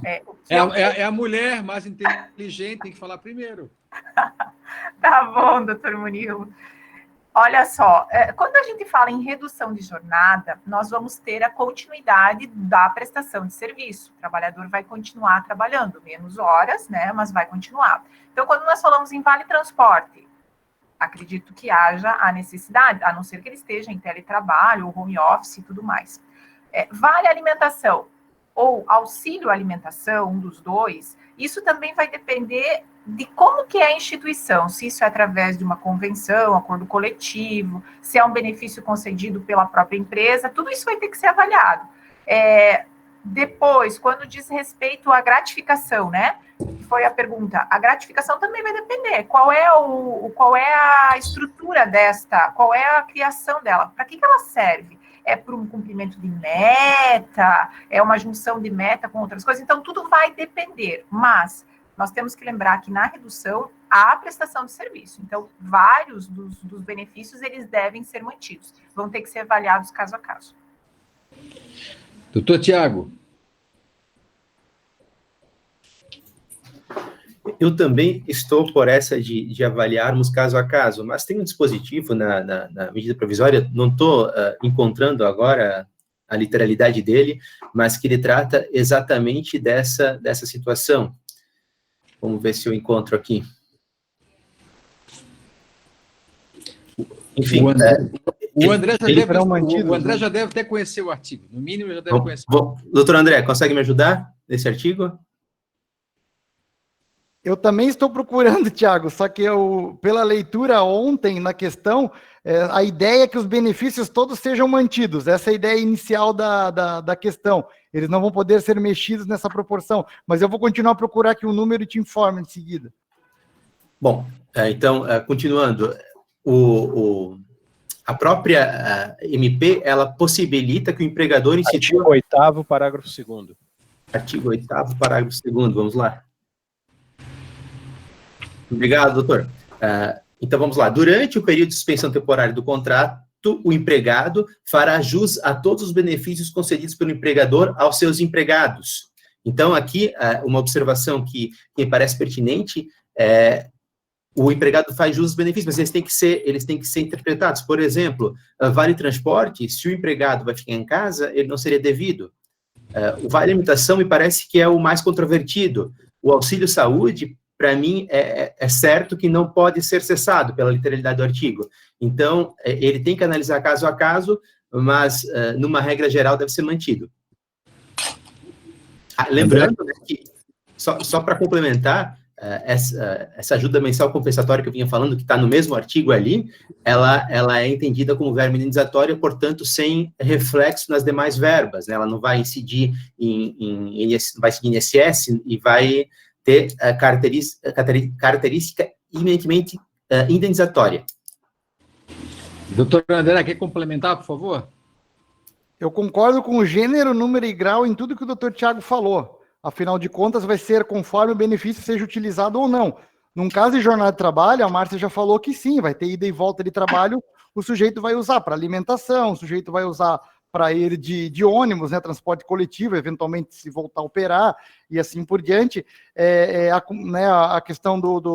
É a mulher mais inteligente, tem que falar primeiro. Tá bom, doutor Murilo. Olha só, quando a gente fala em redução de jornada, nós vamos ter a continuidade da prestação de serviço. O trabalhador vai continuar trabalhando, menos horas, né, mas vai continuar. Então, quando nós falamos em vale transporte, acredito que haja a necessidade, a não ser que ele esteja em teletrabalho ou home office e tudo mais. Vale alimentação, ou auxílio alimentação, um dos dois, isso também vai depender de como que é a instituição, se isso é através de uma convenção, acordo coletivo, se é um benefício concedido pela própria empresa, tudo isso vai ter que ser avaliado. Depois, quando diz respeito à gratificação, né, que foi a pergunta, a gratificação também vai depender, qual é a estrutura desta, qual é a criação dela, para que ela serve? É para um cumprimento de meta, é uma junção de meta com outras coisas, então tudo vai depender, mas nós temos que lembrar que na redução há a prestação de serviço, então vários dos benefícios eles devem ser mantidos, vão ter que ser avaliados caso a caso. Doutor Tiago. Eu também estou por essa de avaliarmos caso a caso, mas tem um dispositivo na medida provisória, não estou encontrando agora a literalidade dele, mas que ele trata exatamente dessa situação. Vamos ver se eu encontro aqui. Enfim, o André já deve até conhecer o artigo, no mínimo já deve conhecer. Doutor André, consegue me ajudar nesse artigo? Eu também estou procurando, Tiago, só que pela leitura ontem na questão, a ideia é que os benefícios todos sejam mantidos. Essa é a ideia inicial da questão. Eles não vão poder ser mexidos nessa proporção, mas eu vou continuar a procurar aqui o número e te informo em seguida. Bom, então, continuando, a própria MP, ela possibilita que o empregador institua... Artigo 8º, parágrafo 2º. Artigo 8º, parágrafo 2º, vamos lá. Obrigado, doutor. Então, vamos lá. Durante o período de suspensão temporária do contrato, o empregado fará jus a todos os benefícios concedidos pelo empregador aos seus empregados. Então, aqui, uma observação que me parece pertinente o empregado faz jus aos benefícios, mas eles têm que ser interpretados. Por exemplo, vale transporte, se o empregado vai ficar em casa, ele não seria devido. O vale alimentação me parece que é o mais controvertido. O auxílio saúde, para mim, é certo que não pode ser cessado pela literalidade do artigo. Então, ele tem que analisar caso a caso, mas, numa regra geral, deve ser mantido. Lembrando, né, que, só para complementar, essa ajuda mensal compensatória que eu vinha falando, que está no mesmo artigo ali, ela é entendida como verba indenizatória, portanto, sem reflexo nas demais verbas, né? Ela não vai incidir em INSS e vai ter característica eminentemente indenizatória. Doutor André, quer complementar, por favor? Eu concordo com o gênero, número e grau em tudo que o doutor Tiago falou. Afinal de contas, vai ser conforme o benefício seja utilizado ou não. Num caso de jornada de trabalho, a Márcia já falou que sim, vai ter ida e volta de trabalho, o sujeito vai usar para alimentação, o sujeito vai usar para ir de ônibus, né, transporte coletivo, eventualmente se voltar a operar e assim por diante. A questão do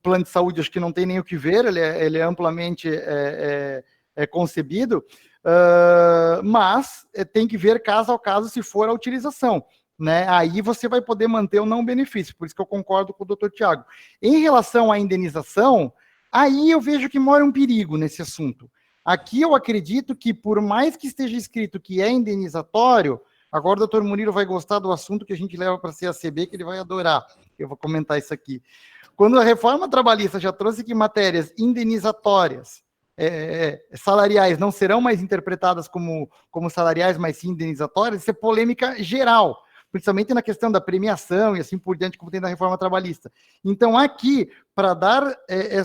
plano de saúde, acho que não tem nem o que ver, ele é amplamente concebido, mas tem que ver caso a caso se for a utilização, né? Aí você vai poder manter ou não o benefício, por isso que eu concordo com o doutor Tiago. Em relação à indenização, aí eu vejo que mora um perigo nesse assunto. Aqui eu acredito que, por mais que esteja escrito que é indenizatório, agora o doutor Murilo vai gostar do assunto que a gente leva para a CACB, que ele vai adorar. Eu vou comentar isso aqui. Quando a reforma trabalhista já trouxe que matérias indenizatórias, salariais, não serão mais interpretadas como salariais, mas sim indenizatórias, isso é polêmica geral, principalmente na questão da premiação e assim por diante, como tem na reforma trabalhista. Então, aqui, para dar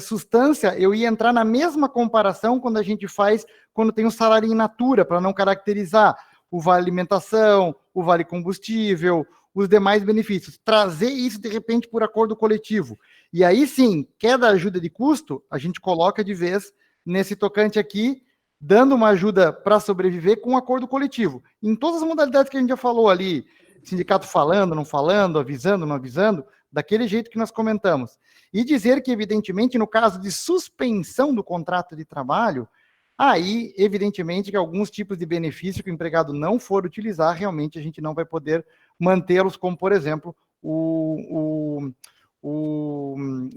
substância, eu ia entrar na mesma comparação quando tem um salário in natura, para não caracterizar o vale alimentação, o vale combustível, os demais benefícios. Trazer isso, de repente, por acordo coletivo. E aí, sim, queda ajuda de custo, a gente coloca de vez nesse tocante aqui, dando uma ajuda para sobreviver com um acordo coletivo. Em todas as modalidades que a gente já falou ali, sindicato falando, não falando, avisando, não avisando, daquele jeito que nós comentamos. E dizer que, evidentemente, no caso de suspensão do contrato de trabalho, aí, evidentemente, que alguns tipos de benefício que o empregado não for utilizar, realmente a gente não vai poder mantê-los, como, por exemplo, o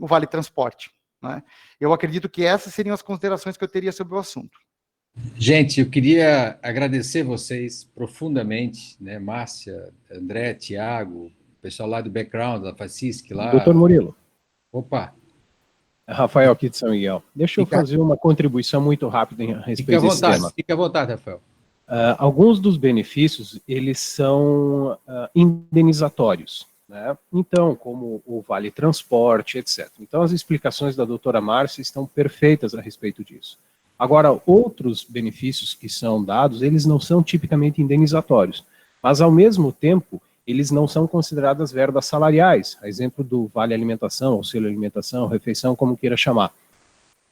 vale transporte, né? Eu acredito que essas seriam as considerações que eu teria sobre o assunto. Gente, eu queria agradecer vocês profundamente, né? Márcia, André, Tiago, pessoal lá do background, da FACISC lá. Doutor Murilo. Opa. Rafael aqui de São Miguel. Deixa eu fazer uma contribuição muito rápida a respeito desse tema. Fique à vontade, Rafael. Alguns dos benefícios, eles são indenizatórios, né? Então, como o Vale Transporte, etc. Então, as explicações da doutora Márcia estão perfeitas a respeito disso. Agora, outros benefícios que são dados, eles não são tipicamente indenizatórios, mas, ao mesmo tempo, eles não são consideradas verbas salariais, a exemplo do Vale Alimentação, Auxílio Alimentação, Refeição, como queira chamar.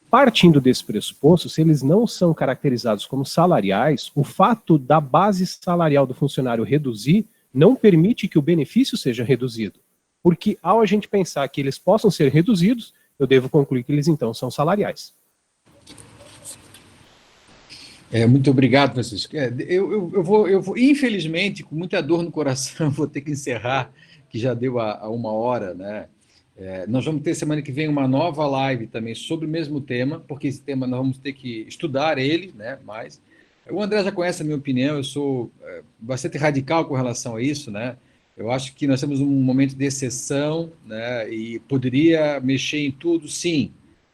Partindo desse pressuposto, se eles não são caracterizados como salariais, o fato da base salarial do funcionário reduzir não permite que o benefício seja reduzido, porque ao a gente pensar que eles possam ser reduzidos, eu devo concluir que eles então são salariais. Muito obrigado, Francisco. Eu vou, infelizmente, com muita dor no coração, vou ter que encerrar, que já deu a 1 hora, né? Nós vamos ter semana que vem uma nova live também sobre o mesmo tema, porque esse tema nós vamos ter que estudar ele, né? Mas o André já conhece a minha opinião, eu sou bastante radical com relação a isso, né? Eu acho que nós temos um momento de exceção, né? E poderia mexer em tudo, sim.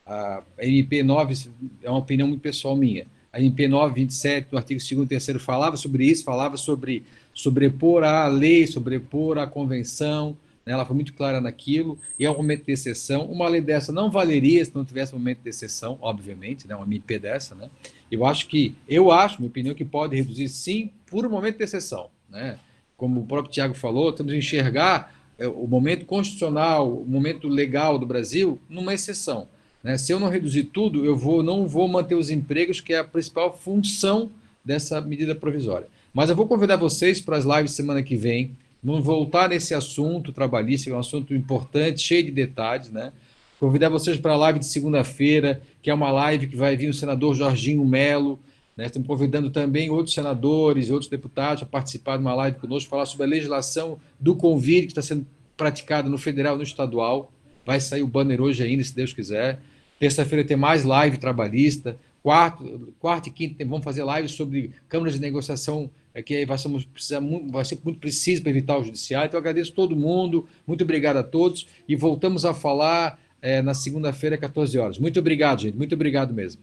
A MP9 é uma opinião muito pessoal minha. A MP 927, do artigo 2º e 3º, falava sobre isso, falava sobre sobrepor a lei, sobrepor a convenção, né? Ela foi muito clara naquilo, e é um momento de exceção. Uma lei dessa não valeria se não tivesse um momento de exceção, obviamente, né? Uma MP dessa, né? Eu acho, minha opinião, que pode reduzir, sim, por um momento de exceção, né? Como o próprio Tiago falou, temos que enxergar o momento constitucional, o momento legal do Brasil numa exceção. Né? Se eu não reduzir tudo, não vou manter os empregos, que é a principal função dessa medida provisória. Mas eu vou convidar vocês para as lives semana que vem, vamos voltar nesse assunto trabalhista, que é um assunto importante, cheio de detalhes, né? Convidar vocês para a live de segunda-feira, que é uma live que vai vir o senador Jorginho Melo, né? Estamos convidando também outros senadores e outros deputados a participar de uma live conosco, falar sobre a legislação do Convite, que está sendo praticada no federal e no estadual. Vai sair o banner hoje ainda, se Deus quiser. Terça-feira tem mais live trabalhista. Quarta e quinta vamos fazer lives sobre câmaras de negociação, que vai ser muito preciso para evitar o judiciário. Então, eu agradeço todo mundo, muito obrigado a todos, e voltamos a falar na segunda-feira, 14 horas. Muito obrigado, gente, muito obrigado mesmo.